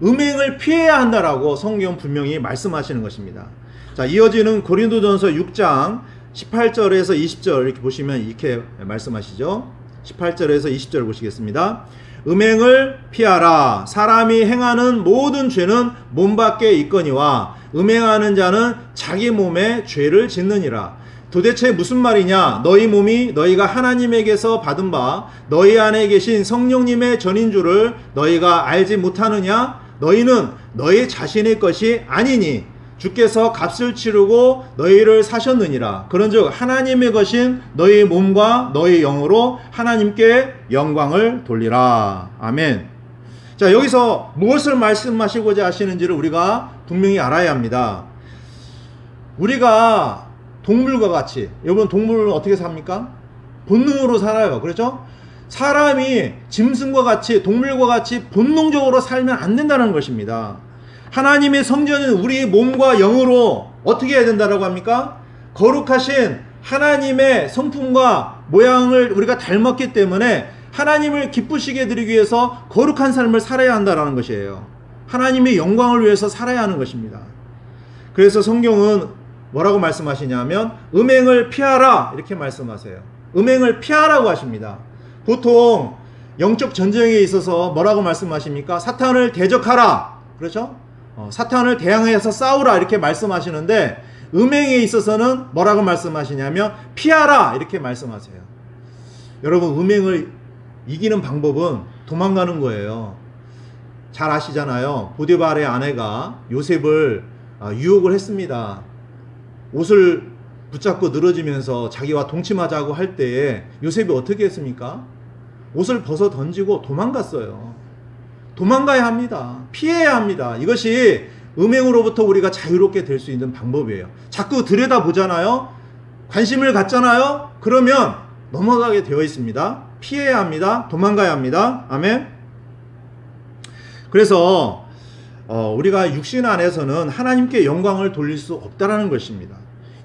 음행을 피해야 한다라고 성경 분명히 말씀하시는 것입니다. 자, 이어지는 고린도전서 6장 18절에서 20절 이렇게 보시면 이렇게 말씀하시죠. 18절에서 20절 보시겠습니다. 음행을 피하라. 사람이 행하는 모든 죄는 몸 밖에 있거니와 음행하는 자는 자기 몸에 죄를 짓느니라. 도대체 무슨 말이냐? 너희 몸이 너희가 하나님에게서 받은 바 너희 안에 계신 성령님의 전인 줄을 너희가 알지 못하느냐? 너희는 너희 자신의 것이 아니니 주께서 값을 치르고 너희를 사셨느니라. 그런즉 하나님의 것인 너희 몸과 너희 영으로 하나님께 영광을 돌리라. 아멘. 자, 여기서 무엇을 말씀하시고자 하시는지를 우리가 분명히 알아야 합니다. 우리가 동물과 같이, 여러분 동물은 어떻게 삽니까? 본능으로 살아요. 그렇죠? 사람이 짐승과 같이, 동물과 같이 본능적으로 살면 안 된다는 것입니다. 하나님의 성전은 우리 몸과 영으로 어떻게 해야 된다고 합니까? 거룩하신 하나님의 성품과 모양을 우리가 닮았기 때문에 하나님을 기쁘시게 드리기 위해서 거룩한 삶을 살아야 한다는 것이에요. 하나님의 영광을 위해서 살아야 하는 것입니다. 그래서 성경은 뭐라고 말씀하시냐면 음행을 피하라 이렇게 말씀하세요. 음행을 피하라고 하십니다. 보통 영적 전쟁에 있어서 뭐라고 말씀하십니까? 사탄을 대적하라. 그렇죠? 사탄을 대항해서 싸우라 이렇게 말씀하시는데 음행에 있어서는 뭐라고 말씀하시냐면 피하라 이렇게 말씀하세요. 여러분, 음행을 이기는 방법은 도망가는 거예요. 잘 아시잖아요. 보디발의 아내가 요셉을 유혹을 했습니다. 옷을 붙잡고 늘어지면서 자기와 동침하자고 할 때에 요셉이 어떻게 했습니까? 옷을 벗어 던지고 도망갔어요. 도망가야 합니다. 피해야 합니다. 이것이 음행으로부터 우리가 자유롭게 될 수 있는 방법이에요. 자꾸 들여다보잖아요. 관심을 갖잖아요. 그러면 넘어가게 되어 있습니다. 피해야 합니다. 도망가야 합니다. 아멘. 그래서 우리가 육신 안에서는 하나님께 영광을 돌릴 수 없다는 것입니다.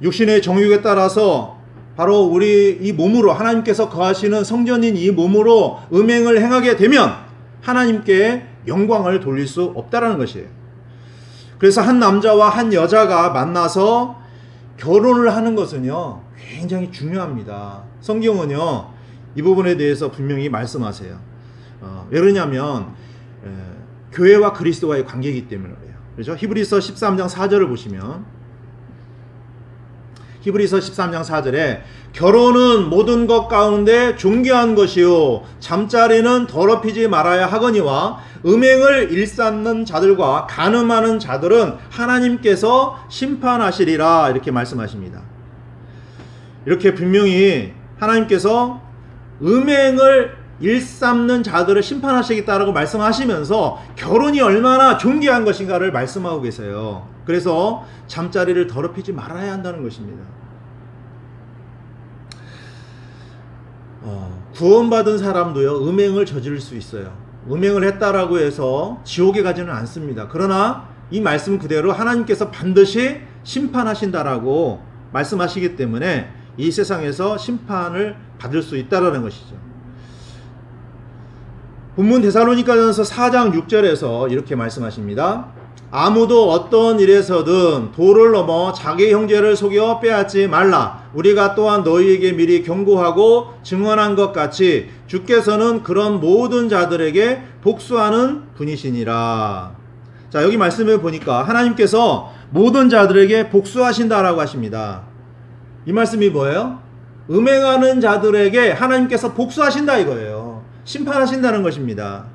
육신의 정욕에 따라서 바로 우리 이 몸으로, 하나님께서 거하시는 성전인 이 몸으로 음행을 행하게 되면 하나님께 영광을 돌릴 수 없다는 것이에요. 그래서 한 남자와 한 여자가 만나서 결혼을 하는 것은요, 굉장히 중요합니다. 성경은요, 이 부분에 대해서 분명히 말씀하세요. 왜 그러냐면 교회와 그리스도와의 관계이기 때문에 그래요. 그렇죠? 히브리서 13장 4절을 보시면, 히브리서 13장 4절에 결혼은 모든 것 가운데 존귀한 것이요 잠자리는 더럽히지 말아야 하거니와 음행을 일삼는 자들과 간음하는 자들은 하나님께서 심판하시리라, 이렇게 말씀하십니다. 이렇게 분명히 하나님께서 음행을 일삼는 자들을 심판하시겠다라고 말씀하시면서 결혼이 얼마나 존귀한 것인가를 말씀하고 계세요. 그래서 잠자리를 더럽히지 말아야 한다는 것입니다. 구원받은 사람도요, 음행을 저지를 수 있어요. 음행을 했다라고 해서 지옥에 가지는 않습니다. 그러나 이 말씀 그대로 하나님께서 반드시 심판하신다라고 말씀하시기 때문에 이 세상에서 심판을 받을 수 있다라는 것이죠. 본문 데살로니가전서 4장 6절에서 이렇게 말씀하십니다. 아무도 어떤 일에서든 도를 넘어 자기 형제를 속여 빼앗지 말라. 우리가 또한 너희에게 미리 경고하고 증언한 것 같이 주께서는 그런 모든 자들에게 복수하는 분이시니라. 자, 여기 말씀을 보니까 하나님께서 모든 자들에게 복수하신다라고 하십니다. 이 말씀이 뭐예요? 음행하는 자들에게 하나님께서 복수하신다 이거예요. 심판하신다는 것입니다.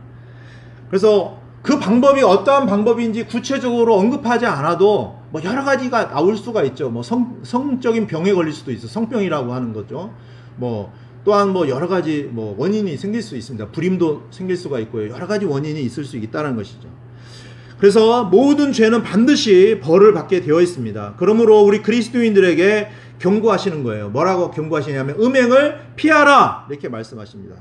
그래서 그 방법이 어떠한 방법인지 구체적으로 언급하지 않아도 뭐 여러 가지가 나올 수가 있죠. 뭐 성적인 병에 걸릴 수도 있어. 성병이라고 하는 거죠. 뭐 또한 뭐 여러 가지 뭐 원인이 생길 수 있습니다. 불임도 생길 수가 있고요. 여러 가지 원인이 있을 수 있다는 것이죠. 그래서 모든 죄는 반드시 벌을 받게 되어 있습니다. 그러므로 우리 그리스도인들에게 경고하시는 거예요. 뭐라고 경고하시냐면 음행을 피하라, 이렇게 말씀하십니다.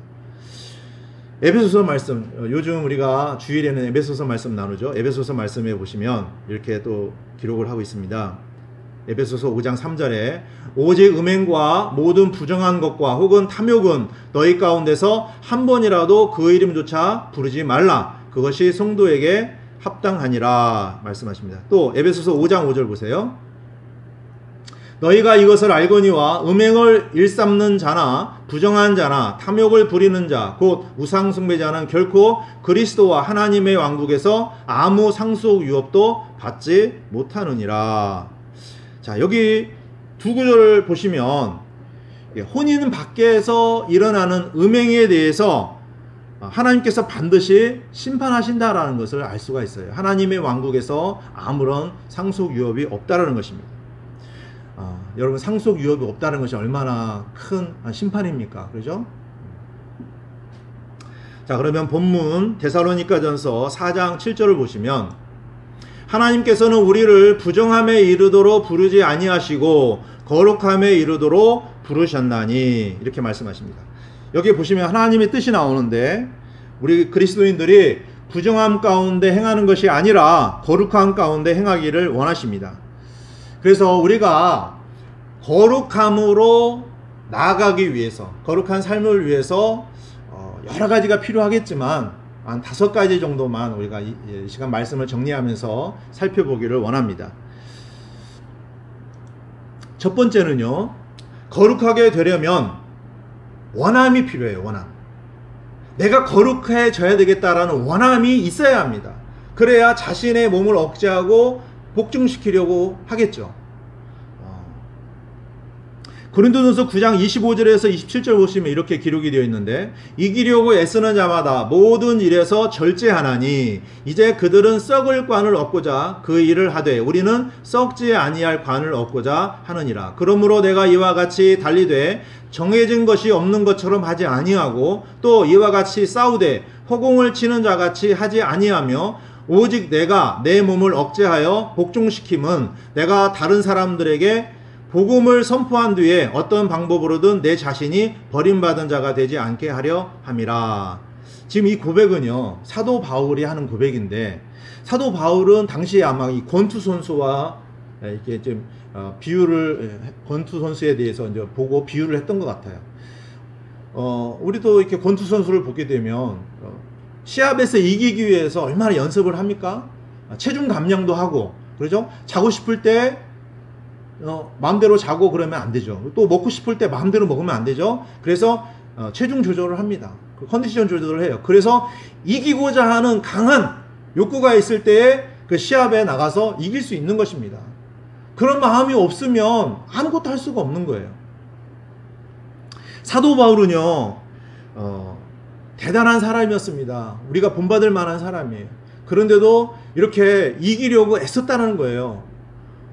에베소서 말씀, 요즘 우리가 주일에는 에베소서 말씀 나누죠. 에베소서 말씀에 보시면 이렇게 또 기록을 하고 있습니다. 에베소서 5장 3절에 오직 음행과 모든 부정한 것과 혹은 탐욕은 너희 가운데서 한 번이라도 그 이름조차 부르지 말라. 그것이 성도에게 합당하니라 말씀하십니다. 또 에베소서 5장 5절 보세요. 너희가 이것을 알거니와 음행을 일삼는 자나 부정한 자나 탐욕을 부리는 자 곧 우상 숭배자는 결코 그리스도와 하나님의 왕국에서 아무 상속 유업도 받지 못하느니라. 자, 여기 두 구절을 보시면 혼인 밖에서 일어나는 음행에 대해서 하나님께서 반드시 심판하신다라는 것을 알 수가 있어요. 하나님의 왕국에서 아무런 상속 유업이 없다라는 것입니다. 여러분, 상속 유업이 없다는 것이 얼마나 큰 심판입니까? 그렇죠? 자, 그러면 본문 데살로니가전서 4장 7절을 보시면 하나님께서는 우리를 부정함에 이르도록 부르지 아니하시고 거룩함에 이르도록 부르셨나니, 이렇게 말씀하십니다. 여기 보시면 하나님의 뜻이 나오는데 우리 그리스도인들이 부정함 가운데 행하는 것이 아니라 거룩함 가운데 행하기를 원하십니다. 그래서 우리가 거룩함으로 나아가기 위해서, 거룩한 삶을 위해서 여러 가지가 필요하겠지만 한 5가지 정도만 우리가 이 시간 말씀을 정리하면서 살펴보기를 원합니다. 첫 번째는요, 거룩하게 되려면 원함이 필요해요. 원함. 내가 거룩해져야 되겠다라는 원함이 있어야 합니다. 그래야 자신의 몸을 억제하고 복종시키려고 하겠죠. 고린도전서 9장 25절에서 27절 보시면 이렇게 기록이 되어 있는데 이기려고 애쓰는 자마다 모든 일에서 절제하나니 이제 그들은 썩을 관을 얻고자 그 일을 하되 우리는 썩지 아니할 관을 얻고자 하느니라. 그러므로 내가 이와 같이 달리되 정해진 것이 없는 것처럼 하지 아니하고 또 이와 같이 싸우되 허공을 치는 자같이 하지 아니하며 오직 내가 내 몸을 억제하여 복종시킴은 내가 다른 사람들에게 복음을 선포한 뒤에 어떤 방법으로든 내 자신이 버림받은 자가 되지 않게 하려 함이라. 지금 이 고백은요, 사도 바울이 하는 고백인데, 사도 바울은 당시에 아마 이 권투 선수와 이렇게 좀 권투 선수에 대해서 이제 보고 비유를 했던 것 같아요. 우리도 이렇게 권투 선수를 보게 되면 시합에서 이기기 위해서 얼마나 연습을 합니까? 체중 감량도 하고, 그렇죠? 자고 싶을 때 마음대로 자고 그러면 안 되죠. 또 먹고 싶을 때 마음대로 먹으면 안 되죠. 그래서 체중 조절을 합니다. 컨디션 조절을 해요. 그래서 이기고자 하는 강한 욕구가 있을 때에 그 시합에 나가서 이길 수 있는 것입니다. 그런 마음이 없으면 아무것도 할 수가 없는 거예요. 사도 바울은요, 대단한 사람이었습니다. 우리가 본받을 만한 사람이에요. 그런데도 이렇게 이기려고 애썼다는 거예요.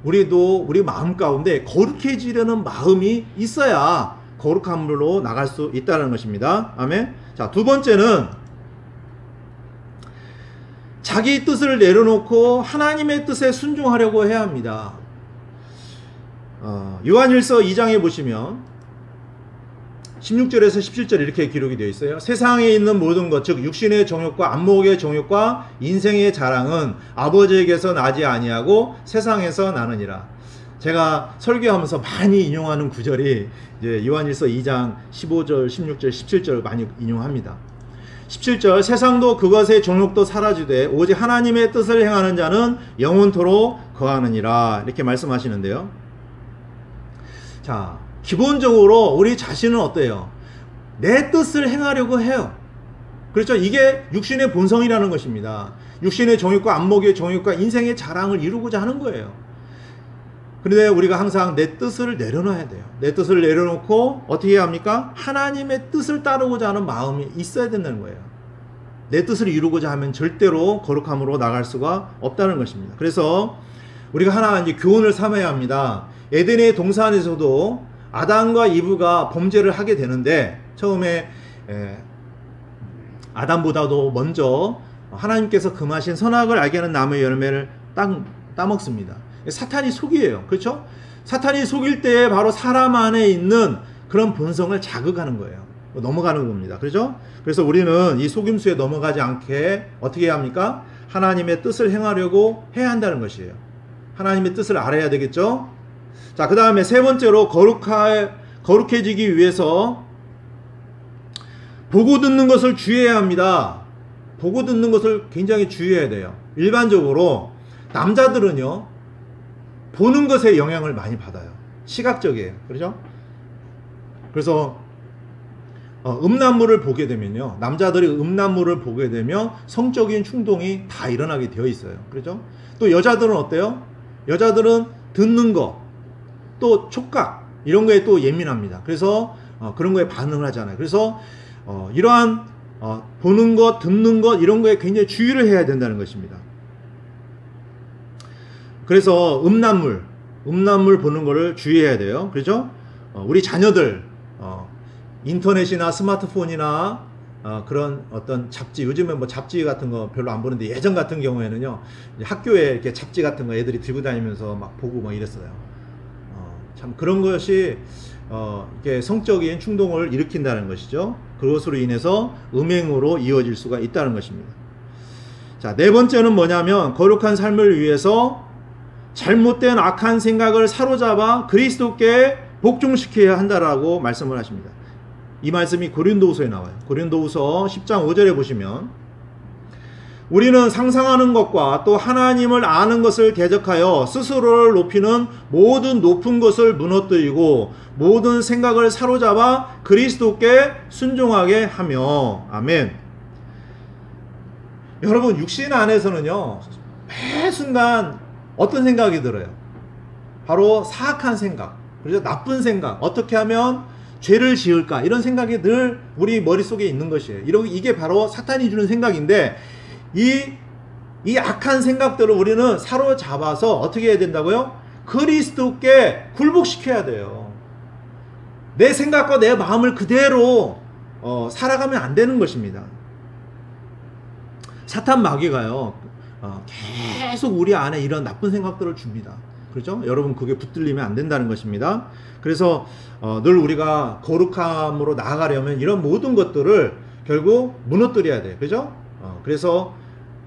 우리도 우리 마음 가운데 거룩해지려는 마음이 있어야 거룩함으로 나갈 수 있다는 것입니다. 아멘. 자, 두 번째는 자기 뜻을 내려놓고 하나님의 뜻에 순종하려고 해야 합니다. 요한일서 2장에 보시면 16절에서 17절 이렇게 기록이 되어 있어요. 세상에 있는 모든 것, 즉 육신의 정욕과 안목의 정욕과 인생의 자랑은 아버지에게서 나지 아니하고 세상에서 나느니라. 제가 설교하면서 많이 인용하는 구절이 이제 요한일서 2장 15절, 16절, 17절 많이 인용합니다. 17절, 세상도 그것의 정욕도 사라지되 오직 하나님의 뜻을 행하는 자는 영원토록 거하느니라. 이렇게 말씀하시는데요. 자, 기본적으로 우리 자신은 어때요? 내 뜻을 행하려고 해요. 그렇죠? 이게 육신의 본성이라는 것입니다. 육신의 정욕과 안목의 정욕과 인생의 자랑을 이루고자 하는 거예요. 그런데 우리가 항상 내 뜻을 내려놔야 돼요. 내 뜻을 내려놓고 어떻게 해야 합니까? 하나님의 뜻을 따르고자 하는 마음이 있어야 된다는 거예요. 내 뜻을 이루고자 하면 절대로 거룩함으로 나갈 수가 없다는 것입니다. 그래서 우리가 하나 이제 교훈을 삼아야 합니다. 에덴의 동산에서도 아담과 이브가 범죄를 하게 되는데 처음에 아담보다도 먼저 하나님께서 금하신 선악을 알게 하는 나무의 열매를 따먹습니다. 사탄이 속이에요. 그렇죠? 사탄이 속일 때에 바로 사람 안에 있는 그런 본성을 자극하는 거예요. 넘어가는 겁니다. 그렇죠? 그래서 우리는 이 속임수에 넘어가지 않게 어떻게 해야 합니까? 하나님의 뜻을 행하려고 해야 한다는 것이에요. 하나님의 뜻을 알아야 되겠죠? 자, 그 다음에 세 번째로 거룩해지기 위해서 보고 듣는 것을 주의해야 합니다. 보고 듣는 것을 굉장히 주의해야 돼요. 일반적으로 남자들은요, 보는 것에 영향을 많이 받아요. 시각적이에요. 그렇죠? 그래서 음란물을 보게 되면요, 남자들이 음란물을 보게 되면 성적인 충동이 다 일어나게 되어 있어요. 그렇죠? 또 여자들은 어때요? 여자들은 듣는 거, 또 촉각 이런 거에 또 예민합니다. 그래서 그런 거에 반응을 하잖아요. 그래서 이러한 보는 것, 듣는 것 이런 거에 굉장히 주의를 해야 된다는 것입니다. 그래서 음란물 보는 거를 주의해야 돼요. 그렇죠? 우리 자녀들 인터넷이나 스마트폰이나 그런 어떤 잡지, 요즘에 뭐 잡지 같은 거 별로 안 보는데 예전 같은 경우에는요, 학교에 이렇게 잡지 같은 거 애들이 들고 다니면서 막 보고 막 이랬어요. 참 그런 것이 이렇게 성적인 충동을 일으킨다는 것이죠. 그것으로 인해서 음행으로 이어질 수가 있다는 것입니다. 자, 네 번째는 뭐냐면 거룩한 삶을 위해서 잘못된 악한 생각을 사로잡아 그리스도께 복종시켜야 한다라고 말씀을 하십니다. 이 말씀이 고린도후서에 나와요. 고린도후서 10장 5절에 보시면 우리는 상상하는 것과 또 하나님을 아는 것을 대적하여 스스로를 높이는 모든 높은 것을 무너뜨리고 모든 생각을 사로잡아 그리스도께 순종하게 하며. 아멘. 여러분, 육신 안에서는요, 매 순간 어떤 생각이 들어요? 바로 사악한 생각, 그래서 나쁜 생각, 어떻게 하면 죄를 지을까, 이런 생각이 늘 우리 머릿속에 있는 것이에요. 이게 바로 사탄이 주는 생각인데, 이 악한 생각들을 우리는 사로잡아서 어떻게 해야 된다고요? 그리스도께 굴복시켜야 돼요. 내 생각과 내 마음을 그대로 살아가면 안 되는 것입니다. 사탄 마귀가요, 계속 우리 안에 이런 나쁜 생각들을 줍니다. 그렇죠? 여러분, 그게 붙들리면 안 된다는 것입니다. 그래서 늘 우리가 거룩함으로 나아가려면 이런 모든 것들을 결국 무너뜨려야 돼요. 그죠? 그래서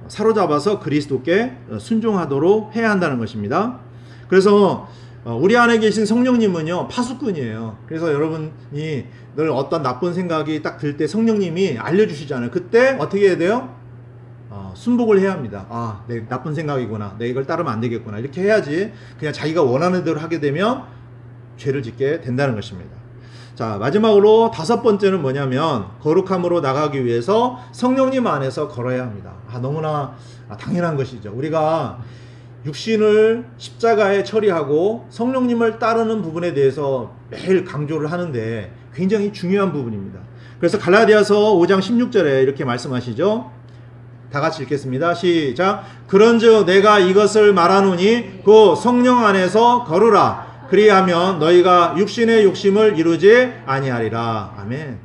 사로잡아서 그리스도께 순종하도록 해야 한다는 것입니다. 그래서 우리 안에 계신 성령님은요, 파수꾼이에요. 그래서 여러분이 늘 어떤 나쁜 생각이 딱 들 때 성령님이 알려주시잖아요. 그때 어떻게 해야 돼요? 순복을 해야 합니다. 아, 내 나쁜 생각이구나. 내가 이걸 따르면 안 되겠구나. 이렇게 해야지 그냥 자기가 원하는 대로 하게 되면 죄를 짓게 된다는 것입니다. 자, 마지막으로 5번째는 뭐냐면 거룩함으로 나가기 위해서 성령님 안에서 걸어야 합니다. 너무나 당연한 것이죠. 우리가 육신을 십자가에 처리하고 성령님을 따르는 부분에 대해서 매일 강조를 하는데 굉장히 중요한 부분입니다. 그래서 갈라디아서 5장 16절에 이렇게 말씀하시죠. 다 같이 읽겠습니다. 시작. 그런즉 내가 이것을 말하노니 그 성령 안에서 걸으라. 그리하면 너희가 육신의 욕심을 이루지 아니하리라. 아멘.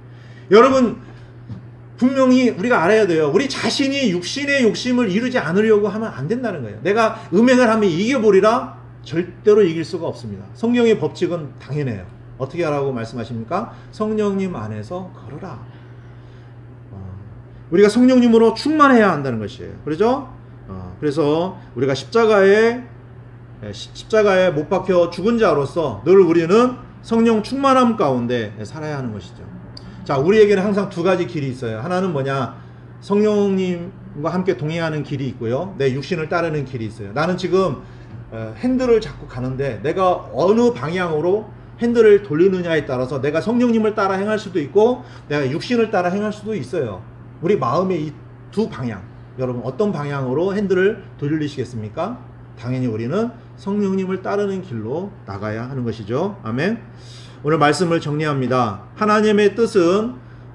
여러분, 분명히 우리가 알아야 돼요. 우리 자신이 육신의 욕심을 이루지 않으려고 하면 안 된다는 거예요. 내가 음행을 하면 이겨보리라? 절대로 이길 수가 없습니다. 성령의 법칙은 당연해요. 어떻게 하라고 말씀하십니까? 성령님 안에서 걸으라. 우리가 성령님으로 충만해야 한다는 것이에요. 그렇죠? 그래서 우리가 십자가에 못 박혀 죽은 자로서 늘 우리는 성령 충만함 가운데 살아야 하는 것이죠. 자, 우리에게는 항상 두 가지 길이 있어요. 하나는 뭐냐? 성령님과 함께 동행하는 길이 있고요. 내 육신을 따르는 길이 있어요. 나는 지금 핸들을 잡고 가는데 내가 어느 방향으로 핸들을 돌리느냐에 따라서 내가 성령님을 따라 행할 수도 있고 내가 육신을 따라 행할 수도 있어요. 우리 마음의 이 두 방향, 여러분 어떤 방향으로 핸들을 돌리시겠습니까? 당연히 우리는 성령님을 따르는 길로 나가야 하는 것이죠. 아멘. 오늘 말씀을 정리합니다. 하나님의 뜻은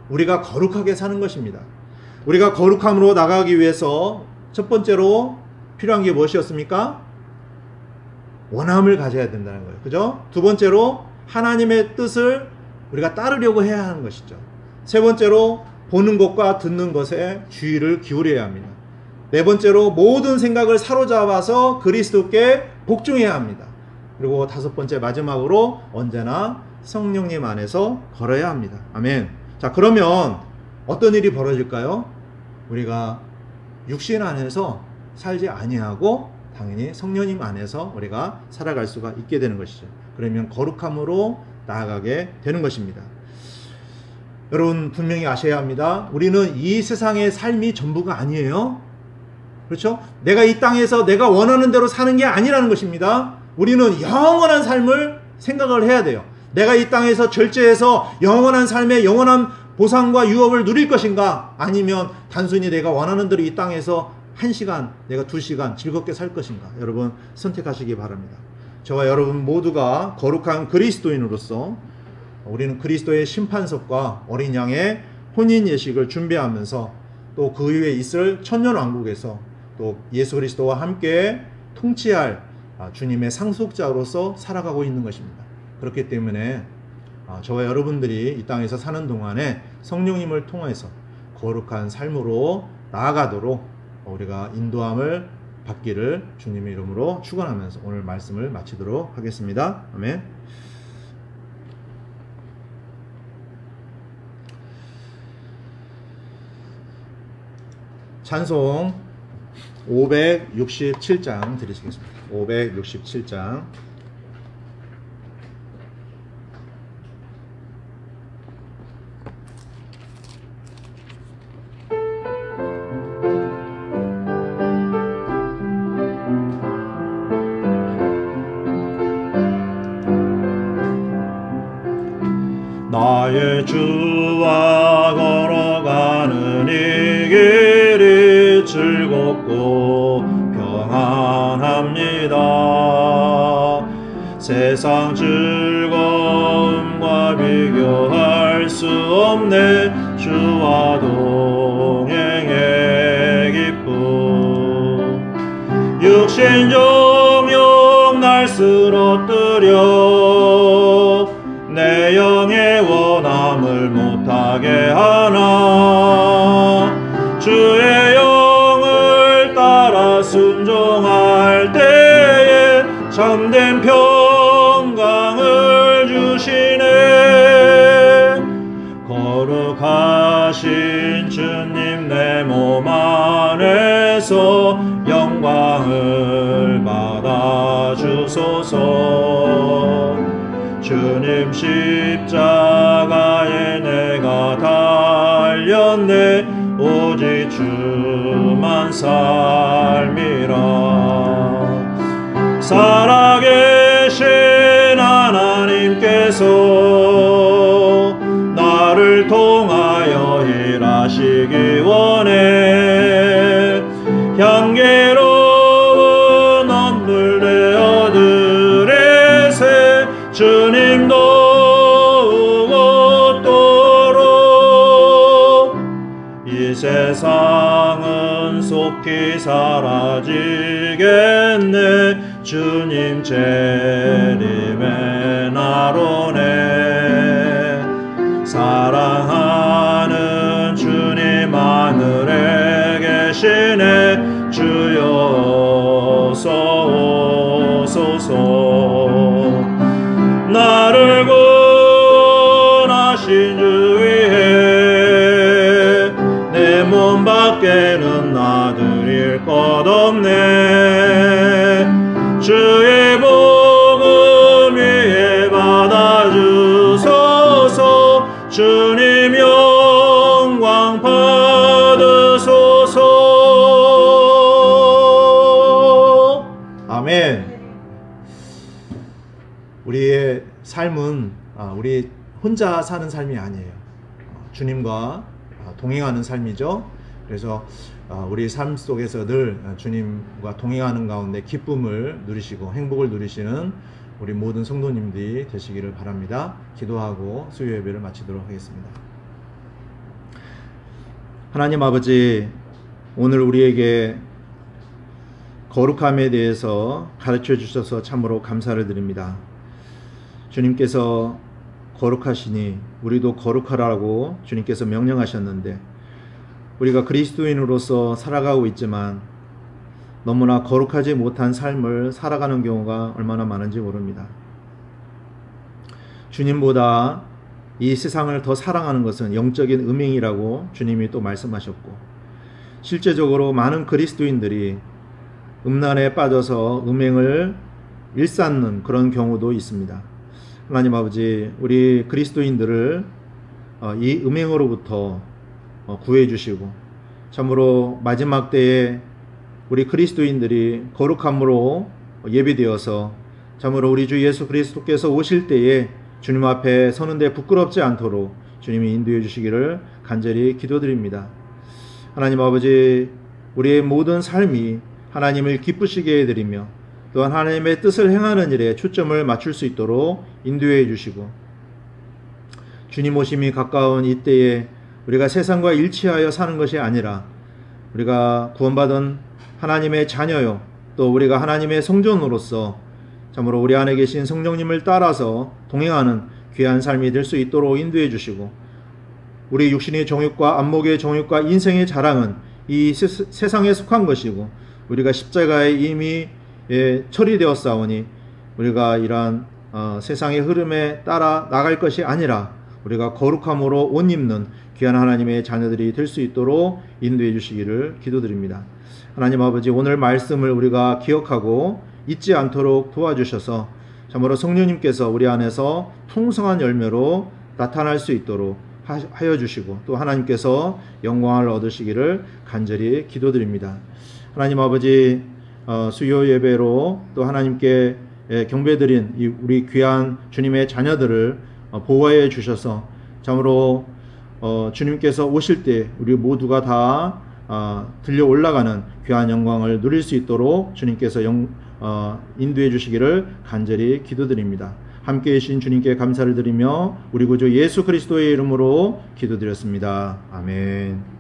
우리가 거룩하게 사는 것입니다. 우리가 거룩함으로 나가기 위해서 첫 번째로 필요한 게 무엇이었습니까? 원함을 가져야 된다는 거예요. 그죠? 두 번째로 하나님의 뜻을 우리가 따르려고 해야 하는 것이죠. 세 번째로 보는 것과 듣는 것에 주의를 기울여야 합니다. 네 번째로 모든 생각을 사로잡아서 그리스도께 복종해야 합니다. 그리고 다섯 번째 마지막으로 언제나 성령님 안에서 걸어야 합니다. 아멘. 자, 그러면 어떤 일이 벌어질까요? 우리가 육신 안에서 살지 아니하고 당연히 성령님 안에서 우리가 살아갈 수가 있게 되는 것이죠. 그러면 거룩함으로 나아가게 되는 것입니다. 여러분 분명히 아셔야 합니다. 우리는 이 세상의 삶이 전부가 아니에요. 그렇죠? 내가 이 땅에서 내가 원하는 대로 사는 게 아니라는 것입니다. 우리는 영원한 삶을 생각을 해야 돼요. 내가 이 땅에서 절제해서 영원한 삶의 영원한 보상과 유업을 누릴 것인가? 아니면 단순히 내가 원하는 대로 이 땅에서 1시간, 내가 2시간 즐겁게 살 것인가? 여러분 선택하시기 바랍니다. 저와 여러분 모두가 거룩한 그리스도인으로서 우리는 그리스도의 심판석과 어린 양의 혼인 예식을 준비하면서 또 그 위에 있을 천년왕국에서 또 예수 그리스도와 함께 통치할 주님의 상속자로서 살아가고 있는 것입니다. 그렇기 때문에 저와 여러분들이 이 땅에서 사는 동안에 성령님을 통해서 거룩한 삶으로 나아가도록 우리가 인도함을 받기를 주님의 이름으로 축원하면서 오늘 말씀을 마치도록 하겠습니다. 아멘. 찬송 567장 드리시겠습니다. 567장. 나의 주와 걸어가는 이 길이 즐겁고 평안합니다. 세상 즐거움과 비교할 수 없네. 주와 동행의 기쁨. 육신 정욕 날 쓰러뜨려 내 영의 원함을 못하게 하나. 주의 영을 따라 순종할 때에 참된 평강을 주시네. 거룩하신 주님 내 몸 안에서 영광을 받아 주소서. 주님 십자가에 내가 달렸네. 오직 주만 평범한 삶이라. 살아계신 하나님께서 나를 통하여 일하시기 원해. 향기로운 언물 되어 드리세. 주님도 이 세상은 속히 사라지겠네. 주님 재림의 날 오네. 사랑하는 주님 하늘에 계시네. 주여 어서 오소서. 나를 구원하신 주 위에 내 몸 밖에는 놔드릴 것 없네. 주의 복음 위에 받아주소서. 주님 영광 받으소서. 아멘. 우리의 삶은 우리 혼자 사는 삶이 아니에요. 주님과 동행하는 삶이죠. 그래서 우리 삶 속에서 늘 주님과 동행하는 가운데 기쁨을 누리시고 행복을 누리시는 우리 모든 성도님들이 되시기를 바랍니다. 기도하고 수요 예배를 마치도록 하겠습니다. 하나님 아버지, 오늘 우리에게 거룩함에 대해서 가르쳐 주셔서 참으로 감사를 드립니다. 주님께서 거룩하시니 우리도 거룩하라고 주님께서 명령하셨는데, 우리가 그리스도인으로서 살아가고 있지만 너무나 거룩하지 못한 삶을 살아가는 경우가 얼마나 많은지 모릅니다. 주님보다 이 세상을 더 사랑하는 것은 영적인 음행이라고 주님이 또 말씀하셨고, 실제적으로 많은 그리스도인들이 음란에 빠져서 음행을 일삼는 그런 경우도 있습니다. 하나님 아버지, 우리 그리스도인들을 이 음행으로부터 구해 주시고, 참으로 마지막 때에 우리 그리스도인들이 거룩함으로 예비되어서 참으로 우리 주 예수 그리스도께서 오실 때에 주님 앞에 서는데 부끄럽지 않도록 주님이 인도해 주시기를 간절히 기도드립니다. 하나님 아버지, 우리의 모든 삶이 하나님을 기쁘시게 해드리며 또한 하나님의 뜻을 행하는 일에 초점을 맞출 수 있도록 인도해 주시고, 주님 오심이 가까운 이때에 우리가 세상과 일치하여 사는 것이 아니라 우리가 구원받은 하나님의 자녀요, 또 우리가 하나님의 성전으로서 참으로 우리 안에 계신 성령님을 따라서 동행하는 귀한 삶이 될 수 있도록 인도해 주시고, 우리 육신의 정욕과 안목의 정욕과 인생의 자랑은 이 세상에 속한 것이고 우리가 십자가에 이미 처리되었사오니 우리가 이러한 세상의 흐름에 따라 나갈 것이 아니라 우리가 거룩함으로 옷 입는 귀한 하나님의 자녀들이 될 수 있도록 인도해 주시기를 기도드립니다. 하나님 아버지, 오늘 말씀을 우리가 기억하고 잊지 않도록 도와주셔서 참으로 성령님께서 우리 안에서 풍성한 열매로 나타날 수 있도록 하여 주시고, 또 하나님께서 영광을 얻으시기를 간절히 기도드립니다. 하나님 아버지, 수요 예배로 또 하나님께 경배드린 우리 귀한 주님의 자녀들을 보호해 주셔서 참으로 주님께서 오실 때 우리 모두가 다 들려 올라가는 귀한 영광을 누릴 수 있도록 주님께서 인도해 주시기를 간절히 기도드립니다. 함께 계신 주님께 감사를 드리며 우리 구주 예수 그리스도의 이름으로 기도드렸습니다. 아멘.